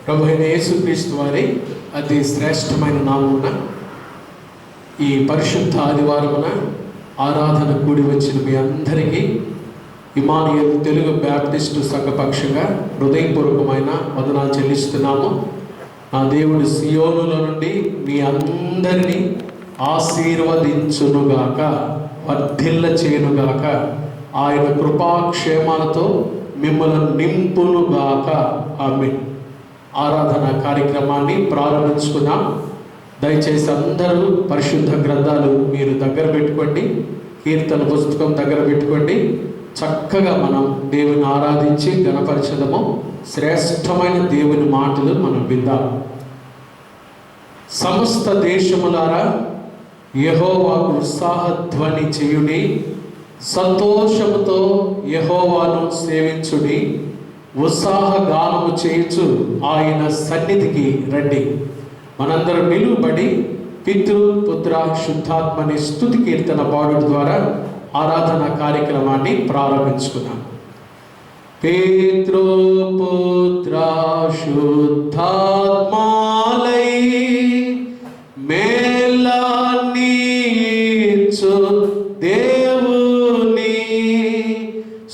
ప్రభు అయిన యేసుక్రీస్తు వారి అతి శ్రేష్టమైన నామమున ఈ పరిశుద్ధ ఆదివారమున ఆరాధన కూడి వచ్చిన మీ అందరికీ ఇమానుయేల్ తెలుగు బ్యాప్టిస్టు సంఘపక్షంగా హృదయపూర్వకమైన వందనాలు చెల్లిస్తున్నాము. నా దేవుడు సియోనులో నుండి మీ అందరినీ ఆశీర్వదించునుగాక, వర్ధిల్ల చేయునుగాక, ఆయన కృపాక్షేమాలతో మిమ్మల్ని నింపునుగాక. ఆమేన్. ఆరాధన కార్యక్రమాన్ని ప్రారంభించుకున్నాం. దయచేసి అందరూ పరిశుద్ధ గ్రంథాలు మీరు దగ్గర పెట్టుకోండి, కీర్తన పుస్తకం దగ్గర పెట్టుకోండి. చక్కగా మనం దేవుని ఆరాధించి గణపరచదము. శ్రేష్టమైన దేవుని మాటలు మనం విందాం. సమస్త దేశములారా యెహోవాకు ఉత్సాహధ్వని చేయుడి, సంతోషముతో యెహోవాను సేవించుడి, ఉత్సాహగానము చేయుచు ఆయన సన్నిధికి రండి. మనందరం నిలువబడి పితృ పుత్ర శుద్ధాత్మని స్తుతి కీర్తన పాడుట ద్వారా ఆరాధన కార్యక్రమాన్ని ప్రారంభించుకున్నాం. పితృ పుత్ర శుద్ధాత్మాలై మేలాన్నిచ్చు దేవుని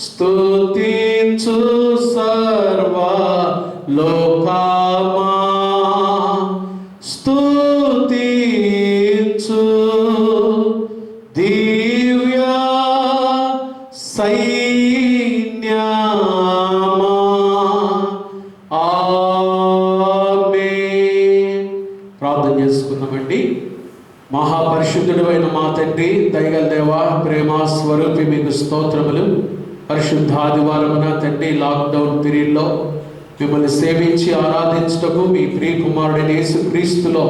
స్తుతించు సర్వ లోకమా, స్తుతించు దివ్య సైన్యమా. ఆమేన్. ప్రార్థన చేసుకుందామండి. మహాపరిశుద్ధుడు అయిన మా తండ్రి, దయగల దేవా, ప్రేమ స్వరూపి, మీకు స్తోత్రములు. పరిశుద్ధ ఆదివారమున తండ్రి లాక్డౌన్ పీరియడ్లో మిమ్మల్ని సేవించి ఆరాధించుటకు మీ ప్రియ కుమారుడైన యేసుక్రీస్తులో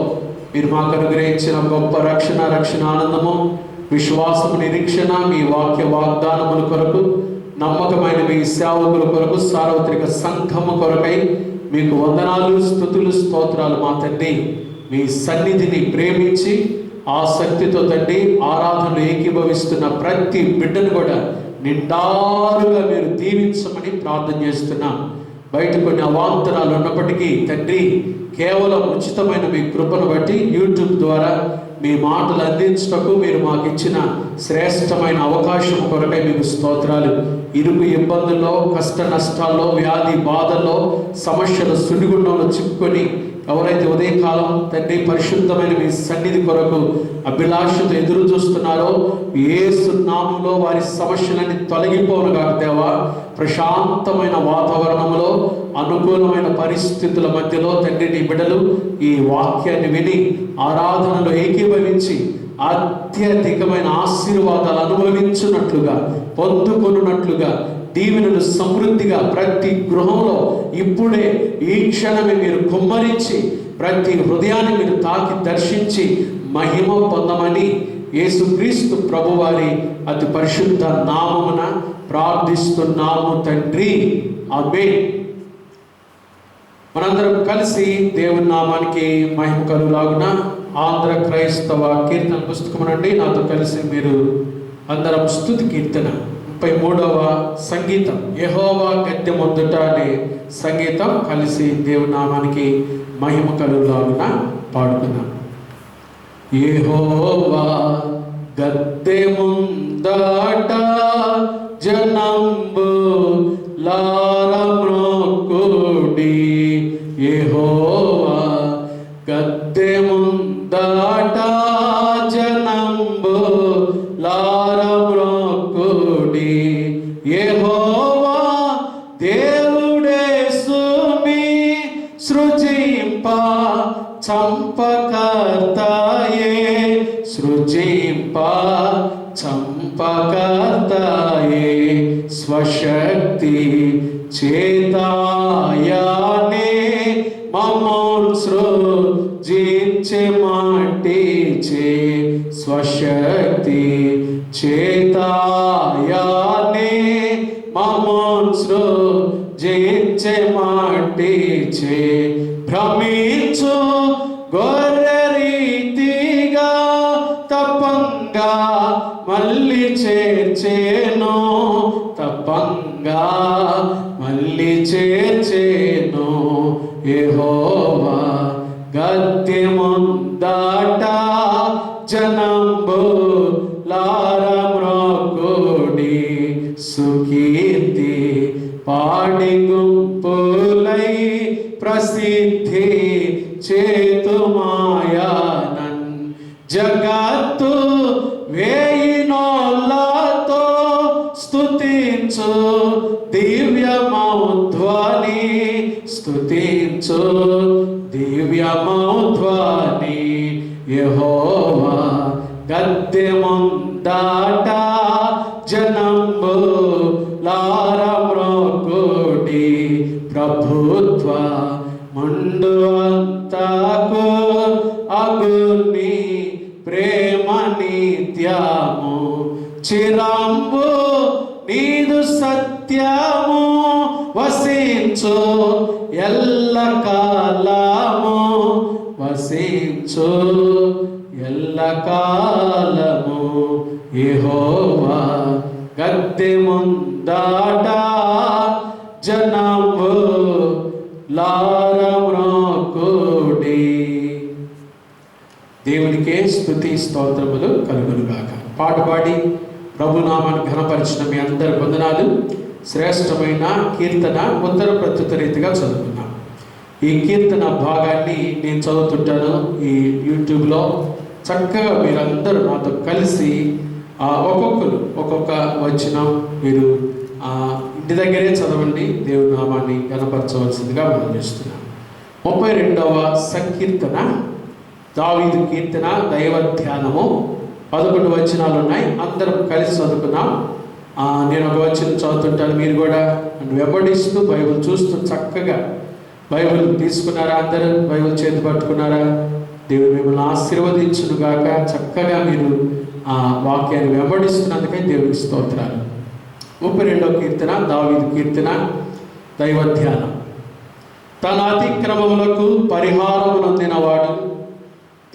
మీరు మాకు అనుగ్రహించిన గొప్ప రక్షణ ఆనందము, విశ్వాసము, నిరీక్షణ, మీ వాక్య వాగ్దానముల కొరకు, నమ్మకమైన మీ సేవకుల కొరకు, సార్వత్రిక సంఘము కొరకై మీకు వందనాలు, స్తుతులు, స్తోత్రాలు. మా తండ్రి మీ సన్నిధిని ప్రేమించి ఆసక్తితో తండ్రి ఆరాధనలు ఏకీభవిస్తున్న ప్రతి బిడ్డను కూడా నిండారుగా మీరు దీవించమని ప్రార్థన చేస్తున్నాం. బయట కొన్ని అవాంతరాలు ఉన్నప్పటికీ తండ్రి కేవలం ఉచితమైన మీ కృపను బట్టి యూట్యూబ్ ద్వారా మీ మాటలు అందించటకు మీరు మాకు ఇచ్చిన శ్రేష్టమైన అవకాశం కొరకై మీకు స్తోత్రాలు. ఇరుకు ఇబ్బందుల్లో, కష్ట నష్టాల్లో, వ్యాధి బాధల్లో, సమస్యల సుడిగుండంలో చిక్కుకొని ఎవరైతే ఉదయకాలం తండ్రి పరిశుద్ధమైన మీ సన్నిధి కొరకు అభిలాషతో ఎదురు చూస్తున్నారో యేసు నామములో వారి సమస్యలన్నీ తొలగిపోనుగాక దేవా. ప్రశాంతమైన వాతావరణంలో, అనుకూలమైన పరిస్థితుల మధ్యలో తండ్రి నీ బిడ్డలు ఈ వాక్యాన్ని విని ఆరాధనలో ఏకీభవించి అత్యధికమైన ఆశీర్వాదాలు అనుభవించున్నట్లుగా, పొందుకొనున్నట్లుగా, దీవెనలు సమృద్ధిగా ప్రతి గృహంలో ఇప్పుడే ఈ క్షణమే మీరు కుమ్మరించి ప్రతి హృదయాన్ని మీరు తాకి దర్శించి మహిమ పొందమని యేసుక్రీస్తు ప్రభువారి అతి పరిశుద్ధ నామమున ప్రార్థిస్తున్నాము తండ్రి. ఆమేన్. మనందరం కలిసి దేవుని నామానికి మహిమ కలుగులాగున ఆంధ్ర క్రైస్తవ కీర్తన పుస్తకం నుండి నాతో కలిసి మీరు అందరం స్తుతి కీర్తన 33వ సంగీతం, యెహోవా గద్దెమొందుట అనే సంగీతం కలిసి దేవుని నామానికి మహిమ కలుగులాగున పాడుకుందాం. యెహోవా గద్దెమొందుట జనంబు లారమ్రోకుడి, యెహోవా గద్దెమొందుట జనంబు లారమ్రోకుడి, యెహోవా దేవుడేసుని సృజింప చంపకర్తాయే, సృజింప చంపకర్తాయే, స్వశక్తి చేతాయానే మమ్మల్ని సృజించే మాటిచే, స్వశక్తి చేతాయానే మమ్మల్ని సృజించే మాటిచే, భ్రమించు గొర్రె రీతిగా తప్పంగా మళ్ళీ చేర్చేను, తప్పంగా మళ్ళీ చేర్చేను, యెహోవా గద్దె ముందట జనంబులారా మ్రొక్కుడి, సుకీర్తి పాడి గుంపులై ప్రసిద్ధి చేతుమాయానన్. జగత్తు వేయినోళ్ళతో స్తుతించు దివ్యమౌధ్వని, స్తుతించు దివ్యమౌధ్వని. యెహోవా గద్దె ముందట జనంబులారా మ్రొక్కుడి, ప్రభుత్వ ముండు అంతకు అగుని ప్రేమ నిత్యము. చిరంబు నీదు సత్యము వసించు ఎల్ల కాలము, వసించు ఎల్ల కాలము. యెహోవా గద్దె ముందట జనంబులారా మ్రొక్కుడి. దేవునికే స్తుతి స్తోత్రములు కలుగునుగాక. పాట పాడి ప్రభునామాన్ని ఘనపరిచిన మీ అందరి వందనాలు. శ్రేష్టమైన కీర్తన ఉత్తర ప్రత్యుత్తర రీతిగా చదువుకున్నాం. ఈ కీర్తన భాగాన్ని నేను చదువుతుంటాను ఈ యూట్యూబ్లో. చక్కగా మీరందరూ నాతో కలిసి ఒక్కొక్కరు ఒక్కొక్క వచనం మీరు ఇంటి దగ్గరే చదవండి. దేవుని నామాన్ని ఘనపరచవలసిందిగా మనం చేస్తున్నాం. 32వ సంకీర్తన, దావీదు కీర్తన, దైవ ధ్యానము. 11 వచనాలు ఉన్నాయి. అందరం కలిసి చదువుకున్నాం. నేను ఒక వచనం చదువుతుంటాను, మీరు కూడా వెంబడిస్తూ బైబిల్ చూస్తూ చక్కగా బైబిల్ తీసుకున్నారా? అందరూ బైబిల్ చేతి పట్టుకున్నారా? దేవుడు మిమ్మల్ని ఆశీర్వదించునుగాక. చక్కగా మీరు ఆ వాక్యాన్ని వెంబడిస్తున్నందుకే దేవునికి స్తోత్రాలు. 32వ కీర్తన, దావీదు కీర్తన, దైవ ధ్యానం. తన అతిక్రమములకు పరిహారము నొందినవాడు,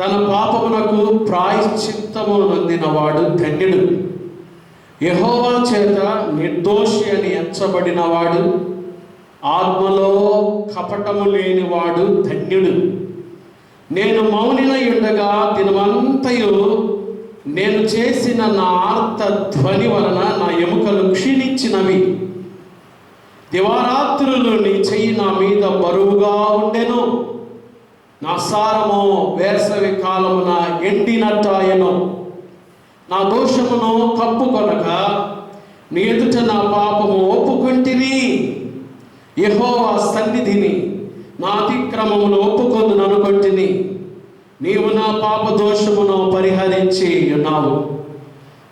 తన పాపమునకు ప్రాయశ్చిత్తము నొందినవాడు ధన్యుడు. యెహోవా చేత నిర్దోషి అని ఎంచబడినవాడు, ఆత్మలో కపటము లేనివాడు ధన్యుడు. నేను మౌనినై ఉండగా దినమంతయు నేను చేసిన నా ఆర్త ధ్వని వలన నా ఎముకలు క్షీణించినవి. దివారాత్రులు నీ చెయ్యి నా మీద బరువుగా ఉండెను. నా సారము వేసవి కాలమున ఎండినట్టాయను. నా దోషమును కప్పుకొనక నీ ఎదుట నా పాపము ఒప్పుకొంటిని. యెహోవా సన్నిధిని నా అతిక్రమమును ఒప్పుకొందును అనుకొంటిని. నీవు నా పాప దోషమును పరిహరించి ఉన్నావు.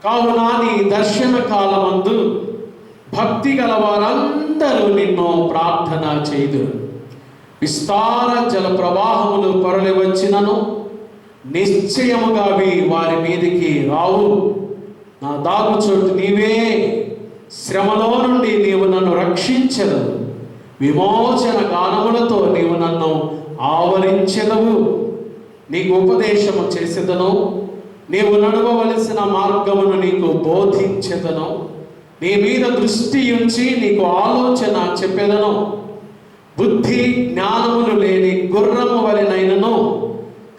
కావున నీ దర్శన కాలమందు భక్తి గల వారందరూ నిన్ను ప్రార్థన చేయుదురు. విస్తార జల ప్రవాహములు పొరలి వచ్చినను నిశ్చయముగా అవి వారి మీదికి రావు. నా దాగుచోటు నీవే. శ్రమలో నుండి నీవు నన్ను రక్షించెదవు. విమోచన గానములతో నీవు నన్ను ఆవరించెదవు. నీకు ఉపదేశము చేసేదను. నీవు నడవవలసిన మార్గమును నీకు బోధించెదను. నీ మీద దృష్టి ఉంచి నీకు ఆలోచన చెప్పెదను. బుద్ధి జ్ఞానములు లేని గుర్రము వలెనైనను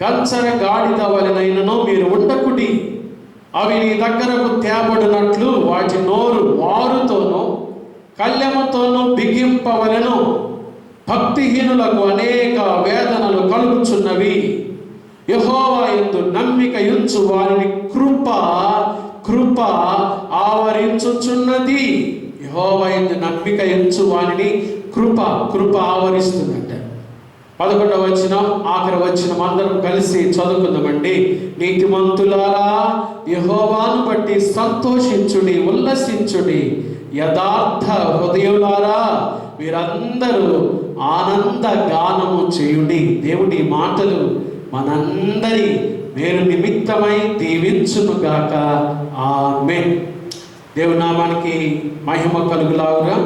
కంచర గాడిద వలెనైనను మీరు ఉండకుడి. అవి నీ దగ్గరకు తేబడినట్లు వాటి నోరు వారుతోనూ కళ్యముతోనూ బిగింపవలెను. భక్తిహీనులకు అనేక వేదనలు కలుగుచున్నవి. యెహోవా యందు నమ్మిక ఉంచు వారిని కృప ఆవరించుచున్నది. యెహోవా యందు నమ్మిక ఉంచు వారిని కృప ఆవరిస్తుందంట. 11వ వచనం, ఆఖరి వచనం అందరం కలిసి చదువుకుందామండి. నీతిమంతులారా యెహోవాను బట్టి సంతోషించుడి, ఉల్లసించుడి. యథార్థ హృదయులారా మీరందరూ ఆనంద గానము చేయుడి. దేవుడి మాటలు మనందరి మేలు నిమిత్తమై దీవించునుగాక. ఆమేన్. దేవుని నామానికి మహిమ కలుగులాగుగా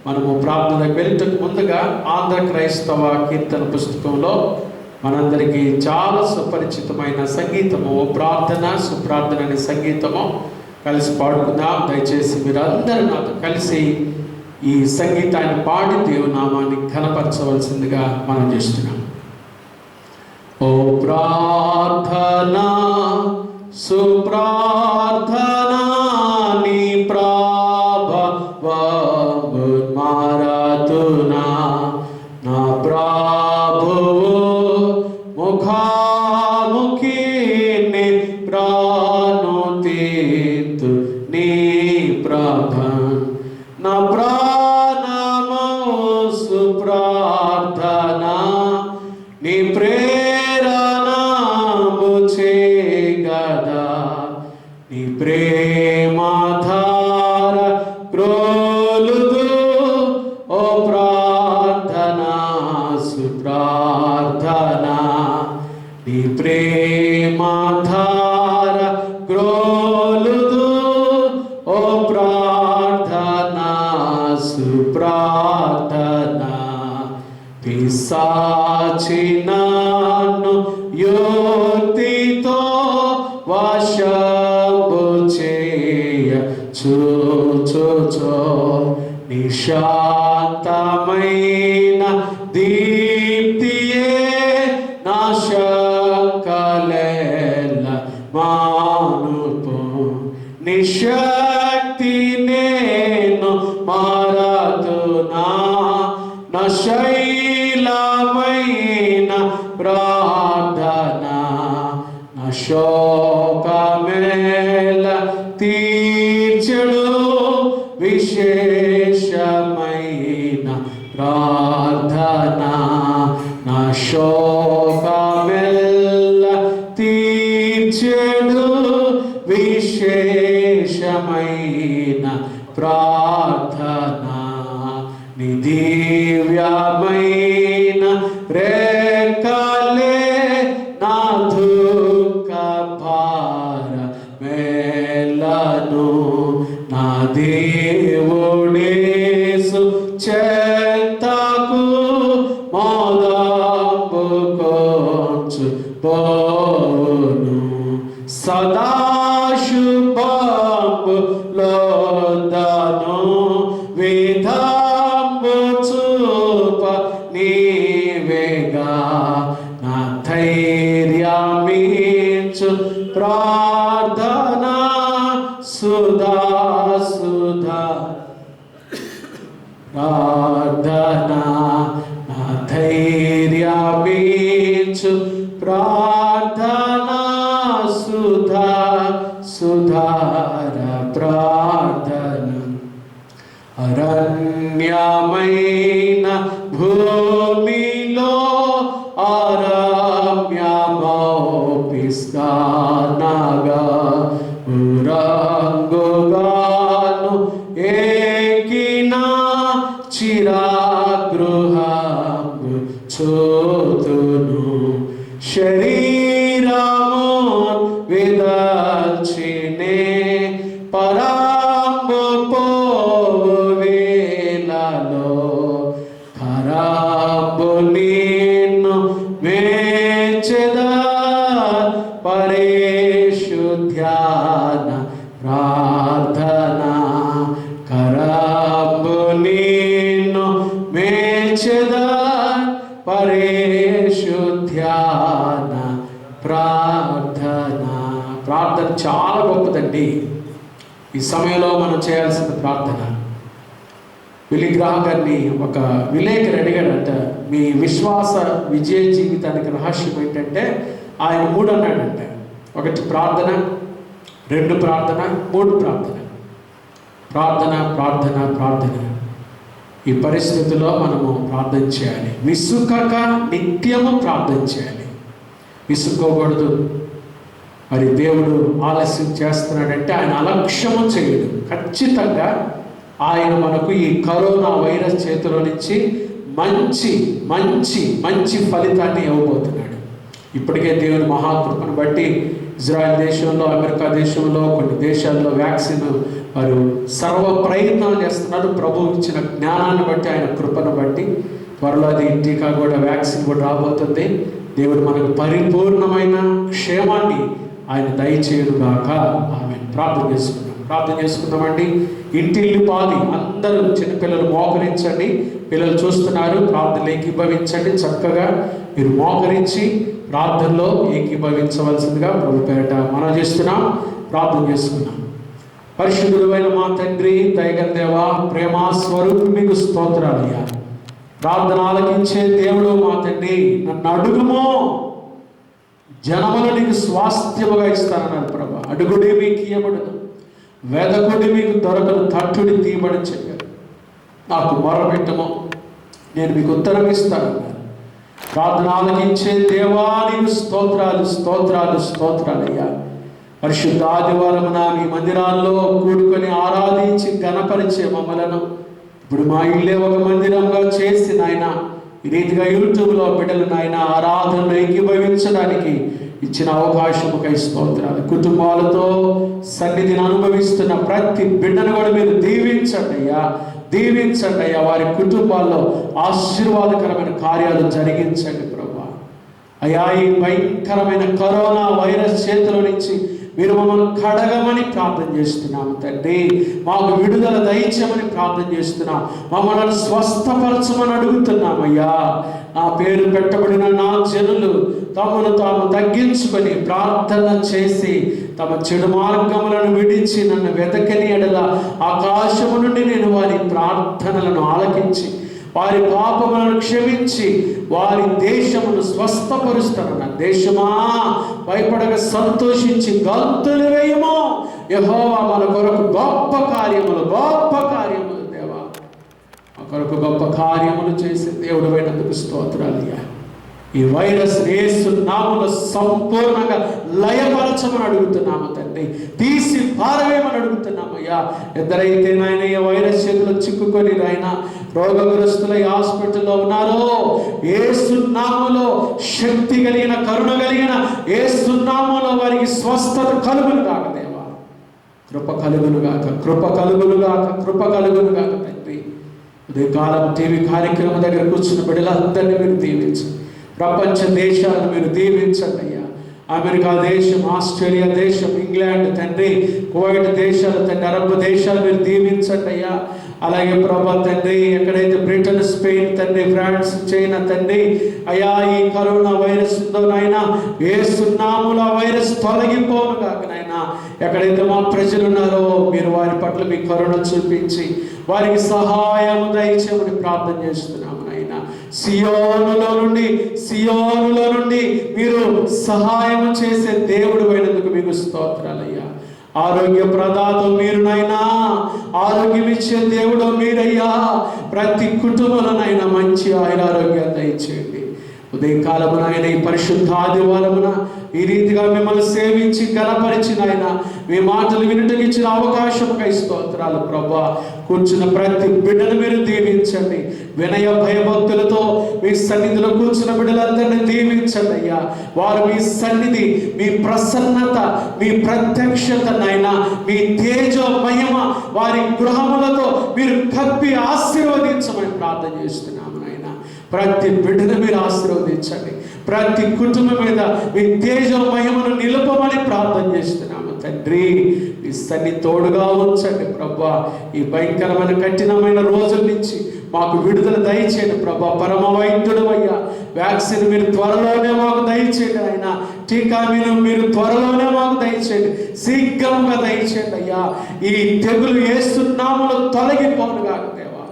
మనము ప్రార్థనకు వెళ్ళటకు ముందుగా ఆంధ్ర క్రైస్తవ కీర్తన పుస్తకంలో మనందరికీ చాలా సుపరిచితమైన సంగీతము సుప్రార్థన అనే సంగీతము కలిసి పాడుకుందాం. దయచేసి మీరందరూ నాతో కలిసి ఈ సంగీతాన్ని పాడి దేవుని నామాన్ని ఘనపరచవలసిందిగా మనం చేస్తున్నాం. ఓ ప్రార్థనా సుప్రార్థనా నీ ప్రభావము మారతునా నా ప్రభువు ముఖాముఖి నీ ప్రాణుతీతు నీ ప్రభ నా ప్రాణము సుప్రార్థనా నీ ప్రేరణము చేయగదా నీ ప్రేమధార క్రోలుదు ఓ ప్రార్థనా సుప్రార్థనా నీ ప్రేమధార క్రోలుదు ఓ ప్రార్థనా సుప్రార్థనా పిశాచినను యుక్తితో వశము చేయ చూచో నిశాంతమైన దీప్తియే నా శంకలెల్ల మానుపు నిశక్తి నేను మారతునా నా శైలమైన ప్రార్థనా నా శోకమేల తీర్చెడు విశేషమైన ప్రార్థనా నా శోకమేల తీర్చెడు విశేషమైన ప్రార్థనా నీ దివ్యమైన రేఖలే నా దుఃఖ భార మేలను నా దేవుడేసు చెంతకు మోదంబు కొంచు పోను సదాశుభంబు లోదను విధంబు చూప నీవేగా నా ధైర్యమించు ప్రార్థనా సుధా సుధా ప్రార్థనా నా ధైర్యమించు ప్రార్థనా సుధా సుధార ప్రార్థన అరణ్యమైన భూమిలో ఆరమ్యమౌపిస్కానగా ఉరంగుగాను ఏకిన చిరాగృహము చూతును శరీరము విదల్చినే పరాంబు పోవేలలో ఖరాబు నిన్ను మేచెద పరిశుద్ధ్యాన ప్రార్థనా ఖరాబు నిన్ను మేచెద పరిశుద్ధ్యాన ప్రార్థన. ప్రార్థన చాలా గొప్పదండి. ఈ సమయంలో మనం చేయాల్సిన ప్రార్థన. విలిగ్రహం గారిని ఒక విలేకరు అడిగాడంట, మీ విశ్వాస విజయ జీవితానికి రహస్యం ఏంటంటే ఆయన 3 అన్నాడంట. 1 ప్రార్థన, 2 ప్రార్థన, 3 ప్రార్థన. ప్రార్థన ప్రార్థన ప్రార్థన. ఈ పరిస్థితిలో మనము ప్రార్థన చేయాలి. విసుకక నిత్యము ప్రార్థన చేయాలి. విసుక్కోకూడదు. మరి దేవుడు ఆలస్యం చేస్తున్నాడంటే ఆయన అలక్ష్యము చేయడు. ఖచ్చితంగా ఆయన మనకు ఈ కరోనా వైరస్ చేతిలో నుంచి మంచి మంచి మంచి ఫలితాన్ని ఇవ్వబోతున్నాడు. ఇప్పటికే దేవుని మహాకృపను బట్టి ఇజ్రాయెల్ దేశంలో, అమెరికా దేశంలో, కొన్ని దేశాల్లో వ్యాక్సిన్ వారు సర్వ ప్రయత్నాలు చేస్తున్నారు. ప్రభువు ఇచ్చిన జ్ఞానాన్ని బట్టి, ఆయన కృపను బట్టి త్వరలో అది టీకా కూడా, వ్యాక్సిన్ కూడా రాబోతుంది. దేవుడు మనకు పరిపూర్ణమైన క్షేమాన్ని ఆయన దయచేయుగాక. ఆమె ప్రార్థన చేసుకున్నాం. ప్రార్థన చేసుకుందామండి. ఇంటిల్లి పాది అందరూ చిన్నపిల్లలు మోకరించండి. పిల్లలు చూస్తున్నారు, ప్రార్థనలు ఏకీభవించండి. చక్కగా మీరు మోకరించి ప్రార్థనలో ఏకీభవించవలసిందిగా ప్రభు పేరట మనం చేస్తున్నాం. ప్రార్థన చేసుకున్నాం. పరిశుద్ధుడైన మా తండ్రి, దయగల దేవా, ప్రేమ స్వరూపి మీకు స్తోత్రాలయ్యా. ప్రార్థన ఆలకించే దేవుడు మా తండ్రి, నన్ను అడుగుమో జనములు నీకు స్వాస్థ్యముగా ఇస్తానన్నారు ప్రభా. అడుగుడి మీకు ఇయ్యబడును, వెదకుడి మీకు దొరకదు, తట్టుడి తీయబడని చెప్పారు. నాకు మొరపెట్టమో నేను మీకు ఉత్తరం ఇస్తానన్నారు. ప్రార్థన ఆలకించే దేవా నీకు స్తోత్రాలు, స్తోత్రాలు, స్తోత్రాలయ్యా. పరిశుద్ధ ఆదివారమున మీ మందిరాల్లో కూడుకొని ఆరాధించి గణపరిచే మమ్మలను ఇప్పుడు మా ఇల్లే ఒక మందిరంగా చేసి నాయన ఈ రీతిగా యూట్యూబ్లో బిడ్డలు నాయన ఆరాధనలు ఏకీభవించడానికి ఇచ్చిన అవకాశముకై స్తోత్రాలు. కుటుంబాలతో సన్నిధిని అనుభవిస్తున్న ప్రతి బిడ్డను కూడా మీరు దీవించండి అయ్యా, దీవించండి అయ్యా. వారి కుటుంబాల్లో ఆశీర్వాదకరమైన కార్యాలు జరిగించండి ప్రభా. అయ్యా, ఈ భయంకరమైన కరోనా వైరస్ చేతిలో నుంచి మీరు మమ్మల్ని కడగమని ప్రార్థన చేస్తున్నాము తండ్రి. మాకు విడుదల దయచేయమని ప్రార్థన చేస్తున్నాం. మమ్మల్ని స్వస్థపరచమని అడుగుతున్నామయ్యా. నా పేరు పెట్టబడిన నా జనులు తమను తాము తగ్గించుకొని ప్రార్థన చేసి తమ చెడు మార్గములను విడిచి నన్ను వెతకని ఎడల ఆకాశము నుండి నేను వారి ప్రార్థనలను ఆలకించి వారి పాపములను క్షమించి వారి దేశమును స్వస్థపరుస్తానన్న. దేశమా భయపడక సంతోషించి గంతులు వేయమో. యెహోవా మన కొరకు గొప్ప కార్యములు, గొప్ప కార్యములు దేవా, మా కొరకు గొప్ప కార్యములు చేసే దేవుడు అయినందుకు స్తోత్రాలయ్యా. ఈ వైరస్ యేసు నామములో సంపూర్ణంగా లయపరచమని అడుగుతున్నాము తండ్రి. తీసి పారవేయమని అడుగుతున్నామయ్యా. ఎందరైతే నాయన ఈ వైరస్ చేతిలో చిక్కుకొని నాయన రోగగ్రస్తులై హాస్పిటల్లో ఉన్నారో, యేసు నామములో శక్తి కలిగిన, కరుణ కలిగిన యేసు నామములో వారికి స్వస్థత కలుగును గాక దేవా. కృప కలుగును గాక, కృప కలుగును గాక, కృప కలుగును గాక తండ్రి. ఉదయకాలం టీవీ కార్యక్రమం దగ్గర కూర్చున్న బిడ్డలందరినీ మీరు దీవించండి. ప్రపంచ దేశాలను మీరు దీవించండి అయ్యా. అమెరికా దేశం, ఆస్ట్రేలియా దేశం, ఇంగ్లాండ్ తండ్రి, కువైట్ దేశాలు తండ్రి, అరబ్ దేశాలు మీరు దీవించండి అయ్యా. అలాగే ప్రభా తండ్రి, ఎక్కడైతే బ్రిటన్, స్పెయిన్ తండ్రి, ఫ్రాన్స్, చైనా తండ్రి అయ్యా, ఈ కరోనా వైరస్ ఉందో నాయన యేసు నామములో వైరస్ తొలగిపోను కాక నాయన. ఎక్కడైతే మా ప్రజలు ఉన్నారో మీరు వారి పట్ల మీ కరుణ చూపించి వారికి సహాయం దయచేయమని ప్రార్థన చేస్తున్నాము నాయన. సియోనులో నుండి మీరు సహాయం చేసే దేవుడు అయినందుకు మీకు స్తోత్రాలయ్యా. ఆరోగ్య ప్రదాత మీరు నాయనా, ఆరోగ్యం ఇచ్చే దేవుడు మీరయ్యా. ప్రతి కుటుంబంలోనైనా మంచి ఆయురారోగ్యాన్ని దయచేయండి. ఉదయకాలమున ఆయన ఈ పరిశుద్ధ ఆదివారమున ఈ రీతిగా మిమ్మల్ని సేవించి గణపరిచిన ఆయన మీ మాటలు వినటం ఇచ్చిన అవకాశముకై స్తోత్రాలు ప్రభా. కూర్చున్న ప్రతి బిడ్డను మీరు దీవించండి. వినయ భయభక్తులతో మీ సన్నిధిలో కూర్చున్న బిడ్డలందరినీ దీవించండి అయ్యా. వారు మీ సన్నిధి, మీ ప్రసన్నత, మీ ప్రత్యక్షత నాయన, మీ తేజో మహిమ వారి గృహములతో మీరు కప్పి ఆశీర్వదించమని ప్రార్థన చేస్తున్నాము నాయన. ప్రతి బిడ్డను మీరు ఆశీర్వదించండి. ప్రతి కుటుంబం మీద మీ తేజో మహిమను నిలుపమని ప్రార్థన చేస్తున్నాము తండ్రి. మీ సన్ని తోడుగా ఉంచండి ప్రభా. ఈ భయంకరమైన కఠినమైన రోజుల నుంచి మాకు విడుదల దయచేయండి ప్రభా. పరమ వైద్యుడు అయ్యా. వ్యాక్సిన్ మీరు త్వరలోనే మాకు దయచేయండి ఆయన. టీకా మీరు త్వరలోనే మాకు దయచేయండి, శీఘ్రంగా దయచేయండి అయ్యా. ఈ తెగులు యేసు నామములో తొలగిపోను గాక దేవా.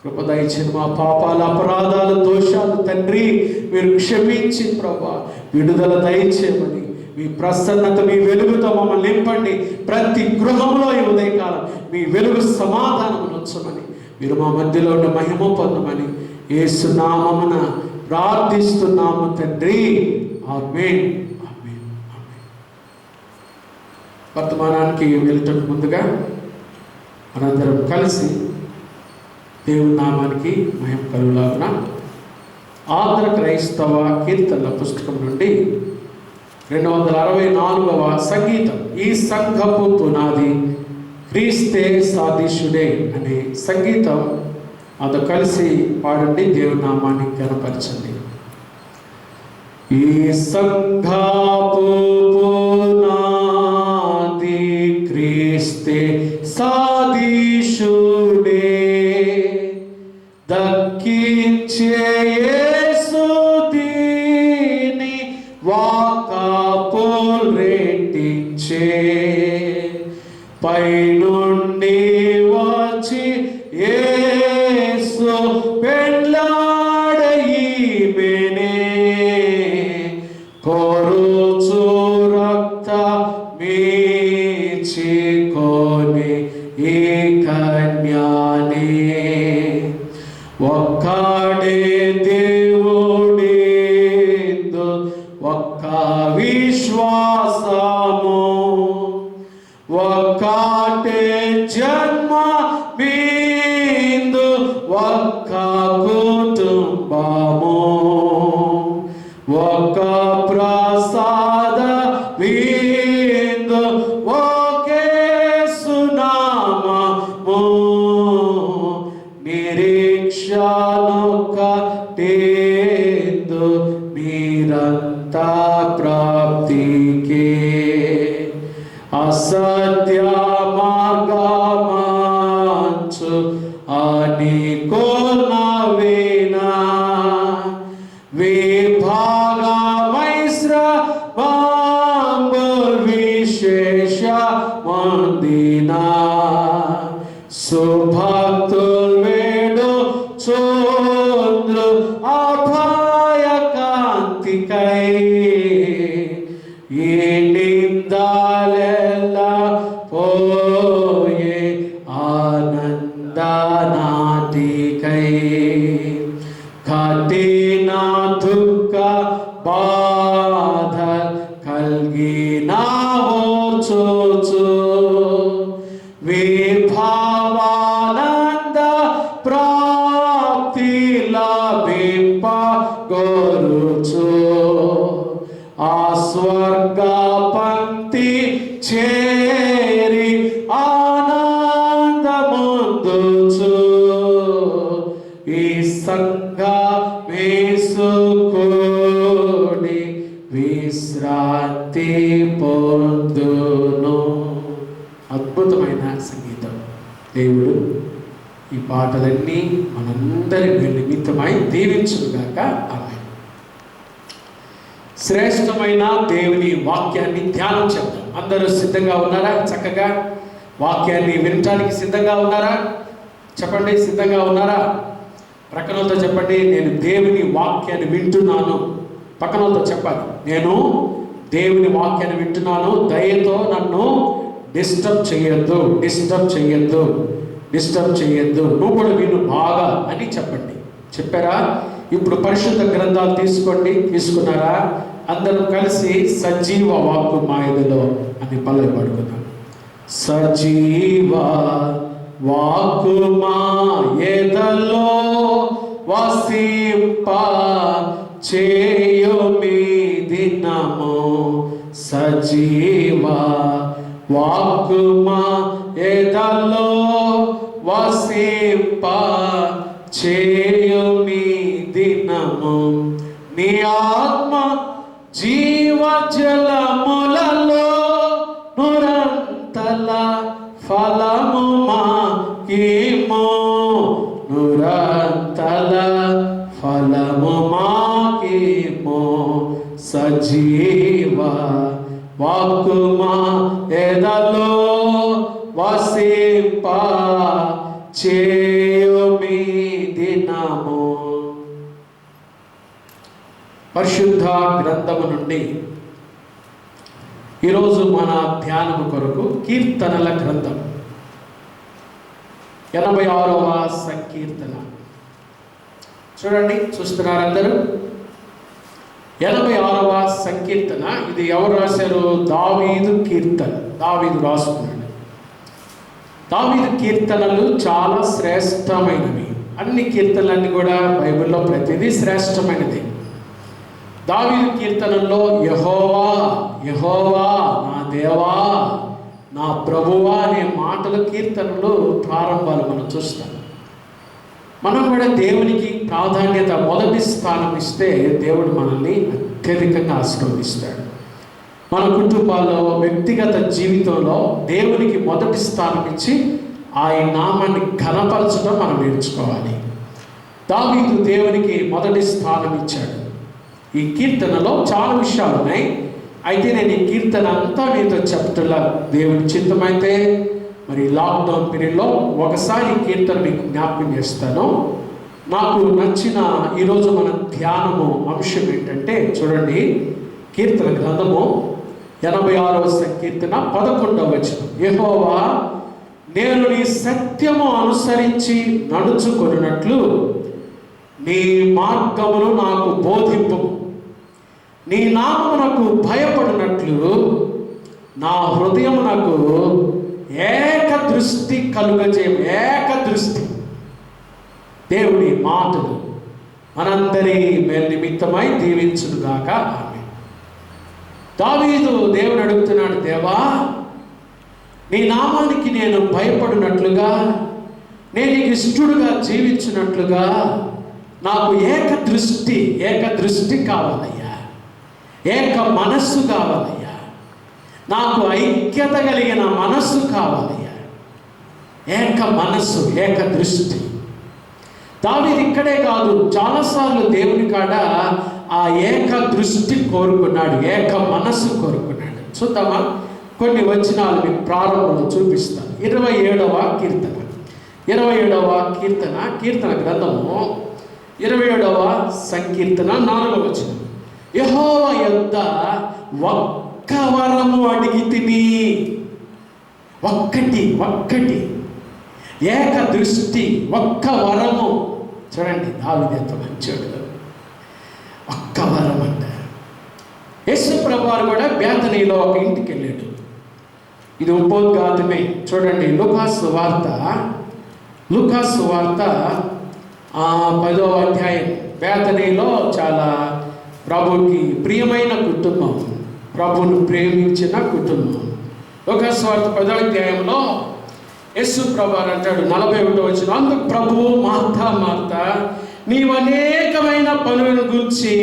కృప దయచేయండి. మా పాపాలు, అపరాధాలు, దోషాలు తండ్రి మీరు క్షమించి ప్రభా విడుదల దయచేయమని, మీ ప్రసన్నత, మీ వెలుగుతో మమ్మల్ని నింపండి. ప్రతి గృహంలో ఈ ఉదయకాలం మీ వెలుగు సమాధానం ఉంచమని, మీరు మా మధ్యలో ఉన్న మహిమ పొందమని యేసు నామమున ప్రార్థిస్తున్నాము తండ్రి. ఆమేన్, ఆమేన్, ఆమేన్. వర్తమానానికి వెళ్ళటం ముందుగా మనందరం కలిసి దేవుని నామానికి మహిమ కలుగులాగున ఆంధ్ర క్రైస్తవ కీర్తనల పుస్తకం నుండి 264వ సంగీతం. ఈ సంఘపు పునాది క్రీస్తే సాదీశుడే అనే సంగీతం అది కలిసి పాడండి. దేవుని నామాన్ని కనపరచండి. ఈ సంఘపు పునాది క్రీస్తే పైనుండి వచ్చి యేసు పెళ్ళాడ ఈమెనే కొరుచు రక్త మీచికొని ఈ కన్యానే ఒక్కడే దేవుడిందు ఒక్క విశ్వాసము ఒక్కటే జన్మ బిందు ఒక్క కుటుంబము ఒక్క ప్రసాద బిందు ఒకే సునామము నిరీక్షణొక్కటేందు మీరంతా ప్రాప్తికే అసత్య మార్గమంచు అనుకొనవేనా విభాగమైశ్రవంబుల్ విశేష మందినా సుభక్తుల్ వేడు చోద్రు అభయ కాంతికై ఈ నిందాలెల్లా పోయే ఆనందనాటికై కఠిన దుఃఖ బాధ కలిగిన ఓర్చుచు విభావానంద ప్రాప్తి లభింప గోరుచు ఆ స్వర్గ పంక్తి చేరి ఆనందముందుచు ఈ సంఘ వేసుకొని విశ్రాంతి పొందును. అద్భుతమైన సంగీతం. దేవుడు ఈ పాటలన్నీ మనందరి నిమిత్తమై దీవించుగాక. ఆమేన్. శ్రేష్టమైన దేవుని వాక్యాన్ని ధ్యానం చేద్దాం. అందరూ సిద్ధంగా ఉన్నారా? చక్కగా వాక్యాన్ని వినటానికి సిద్ధంగా ఉన్నారా? చెప్పండి, సిద్ధంగా ఉన్నారా? ప్రక్కనతో చెప్పండి, నేను దేవుని వాక్యాన్ని వింటున్నాను. పక్కనతో చెప్పాలి, నేను దేవుని వాక్యాన్ని వింటున్నాను, దయతో నన్ను డిస్టర్బ్ చేయొద్దు, డిస్టర్బ్ చేయొద్దు, డిస్టర్బ్ చేయొద్దు, నువ్వు కూడా విను బాగా అని చెప్పండి. చెప్పారా? ఇప్పుడు పరిశుద్ధ గ్రంథాలు తీసుకోండి. తీసుకున్నారా? అందరం కలిసి సజీవ వాక్కు మా ఎదులో అని పల్లవి పడుకున్నాం. సజీవ వాక్కు మా ఎదలో వసింప చేయుమి దినము. సజీవ వాక్కు మా ఎదలో వసింప చేయుమి దినము. నీ ఆత్మ జీవ జలములలో నురంతల ఫలము మాకిమో, నురంతల ఫలము మాకిమో. సజీవ వాక్కు మా ఎదలో వసింప చేయుమి దినము. పరిశుద్ధ గ్రంథము నుండి ఈరోజు మన ధ్యానము కొరకు కీర్తనల గ్రంథం 86వ సంకీర్తన. చూడండి, చూస్తున్నారు అందరూ? 86వ సంకీర్తన. ఇది ఎవరు రాశారు? దావీదు కీర్తన. దావీదు రాసుకున్నాడు. దావీదు కీర్తనలు చాలా శ్రేష్టమైనవి. అన్ని కీర్తనలన్నీ కూడా బైబిల్లో ప్రతిదీ శ్రేష్టమైనది. దావీదు కీర్తనల్లో యెహోవా యెహోవా నా దేవా నా ప్రభువా అనే మాటలు కీర్తనలు ప్రారంభాలు మనం చూస్తాం. మనం కూడా దేవునికి ప్రాధాన్యత, మొదటి స్థానం ఇస్తే దేవుడు మనల్ని అత్యధికంగా ఆశీర్వదిస్తాడు. మన కుటుంబాల్లో, వ్యక్తిగత జీవితంలో దేవునికి మొదటి స్థానం ఇచ్చి ఆయన నామాన్ని ఘనపరచడం మనం నేర్చుకోవాలి. దావీదు దేవునికి మొదటి స్థానం ఇచ్చాడు. ఈ కీర్తనలో చాలా విషయాలు ఉన్నాయి. అయితే నేను ఈ కీర్తన అంతా మీతో చెప్తున్నా, దేవుని చిత్తమైతే మరి లాక్డౌన్ పీరియడ్లో ఒకసారి కీర్తన మీకు జ్ఞాపకం చేస్తాను. నాకు నచ్చిన ఈరోజు మన ధ్యానము అంశం ఏంటంటే, చూడండి, కీర్తన గ్రంథము 86వ సంకీర్తన 11వ వచనం. యెహోవా, నేను నీ సత్యము అనుసరించి నడుచుకొనున్నట్లు నీ మార్గమును నాకు బోధింపు. నీ నామమునకు భయపడినట్లు నా హృదయమునకు ఏక దృష్టి కలుగజేయ. ఏక దృష్టి. దేవుని మాటలు మనందరి మేలు నిమిత్తమై దీవించునుగాక. ఆమేన్. దావీదు దేవుని అడుగుతున్నాడు, దేవా, నీ నామానికి నేను భయపడినట్లుగా, నేను నీకు ఇష్టడుగా జీవించినట్లుగా నాకు ఏక దృష్టి కావాలయ్యా. ఏక మనస్సు కావాలయ్యా. నాకు ఐక్యత కలిగిన మనస్సు కావాలయ్యా. ఏక మనస్సు, ఏక దృష్టి. దావీదు ఇక్కడే కాదు, చాలాసార్లు దేవుని కాడ ఆ ఏక దృష్టి కోరుకున్నాడు, ఏక మనస్సు కోరుకున్నాడు. చూద్దామా? కొన్ని వచనాలు మీకు ప్రారంభంలో చూపిస్తాను. 27వ కీర్తన. 27వ కీర్తన, కీర్తన గ్రంథము 27వ సంకీర్తన 4వ వచనం. యెహోవా యొద్ద ఒక్క వరము అడిగితిని. ఒక్కటి ఏక దృష్టి, ఒక్క వరము. చూడండి, దావీదు ఎంత మంచోడు. ఒక్క వరం అంట. యేసు ప్రభువారు కూడా బేతనీలో ఒక ఇంటికి వెళ్ళాడు. ఇది ఉపోద్ఘాతమే. చూడండి, లూకాసు వార్త 10వ అధ్యాయం. బేతనీలో చాలా ప్రభువుకి ప్రియమైన కుటుంబం, ప్రభువును ప్రేమించిన కుటుంబం. లూకాసు వార్త 10వ అధ్యాయంలో యేసు ప్రభువారు అంటాడు 41వ వచనం, అందుకు ప్రభువు, మార్తా, నీవు అనేకమైన పనులను గురించి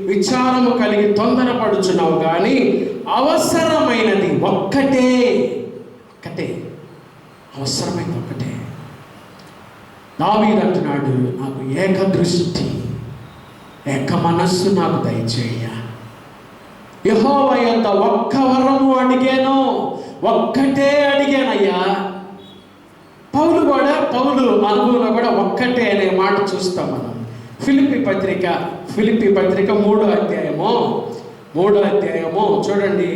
విచారము కలిగి తొందరపడుచున్నావు, కానీ అవసరమైనది ఒక్కటే. అవసరమైనది ఒక్కటే. దావీదు అంటున్నాడు, నాకు ఏక దృష్టి, ఏక మనస్సు నాకు దయచేయ. యెహోవా యొద్ద ఒక్క వరము అడిగాను, ఒక్కటే అడిగానయ్యా. పౌలు అనుభవంలో కూడా ఒక్కటే అనే మాట చూస్తాం మనం. ఫిలిప్పీ పత్రిక 3వ అధ్యాయము చూడండి,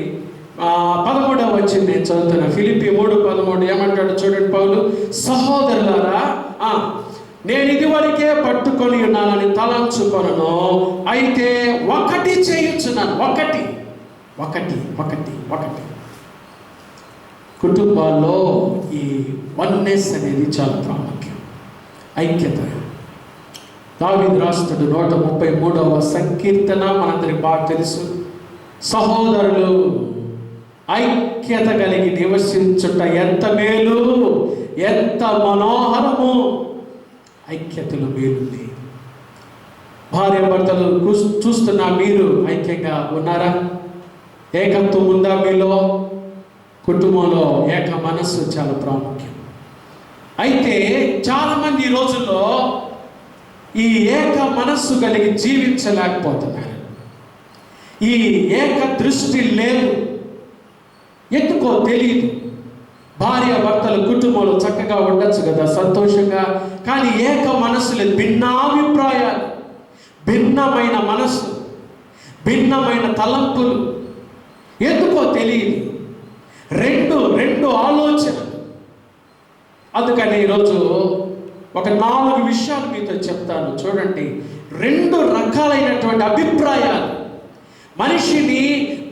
13వ వచనం నేను చదువుతున్నా. ఫిలిప్పీ 3:13 ఏమంటాడు చూడండి పౌలు, సహోదరులారా, నేను ఇదివరకే పట్టుకొని ఉన్నానని తలంచుకొనను, అయితే ఒకటి చేయుచున్నాను. ఒకటి. కుటుంబాల్లో ఈ వన్నెస్ అనేది చాలా ప్రాముఖ్యం. ఐక్యత. దావీదు రాస్తాడు 133వ సంకీర్తన, మనందరికి బాగా తెలుసు. సహోదరులు ఐక్యత కలిగి నివసించుట ఎంత మేలు, ఎంత మనోహరము. ఐక్యతలో మేలుంది. భార్య భర్తలు చూస్తున్న మీరు ఐక్యంగా ఉన్నారా? ఏకత్వం ఉందా మీలో? కుటుంబంలో ఏక మనస్సు చాలా ప్రాముఖ్యం. అయితే చాలామంది ఈ రోజుల్లో ఈ ఏక మనస్సు కలిగి జీవించలేకపోతున్నారు. ఈ ఏక దృష్టి లేదు. ఎందుకో తెలియదు. భార్య భర్తలు కుటుంబంలో చక్కగా ఉండొచ్చు కదా, సంతోషంగా, కానీ ఏక మనస్సు లేదు. భిన్నాభిప్రాయాలు, భిన్నమైన మనస్సు, భిన్నమైన తలంపులు. ఎందుకో తెలియదు. రెండు ఆలోచనలు. అందుకని ఈరోజు ఒక 4 విషయాలు మీతో చెప్తాను. చూడండి, 2 రకాలైనటువంటి అభిప్రాయాలు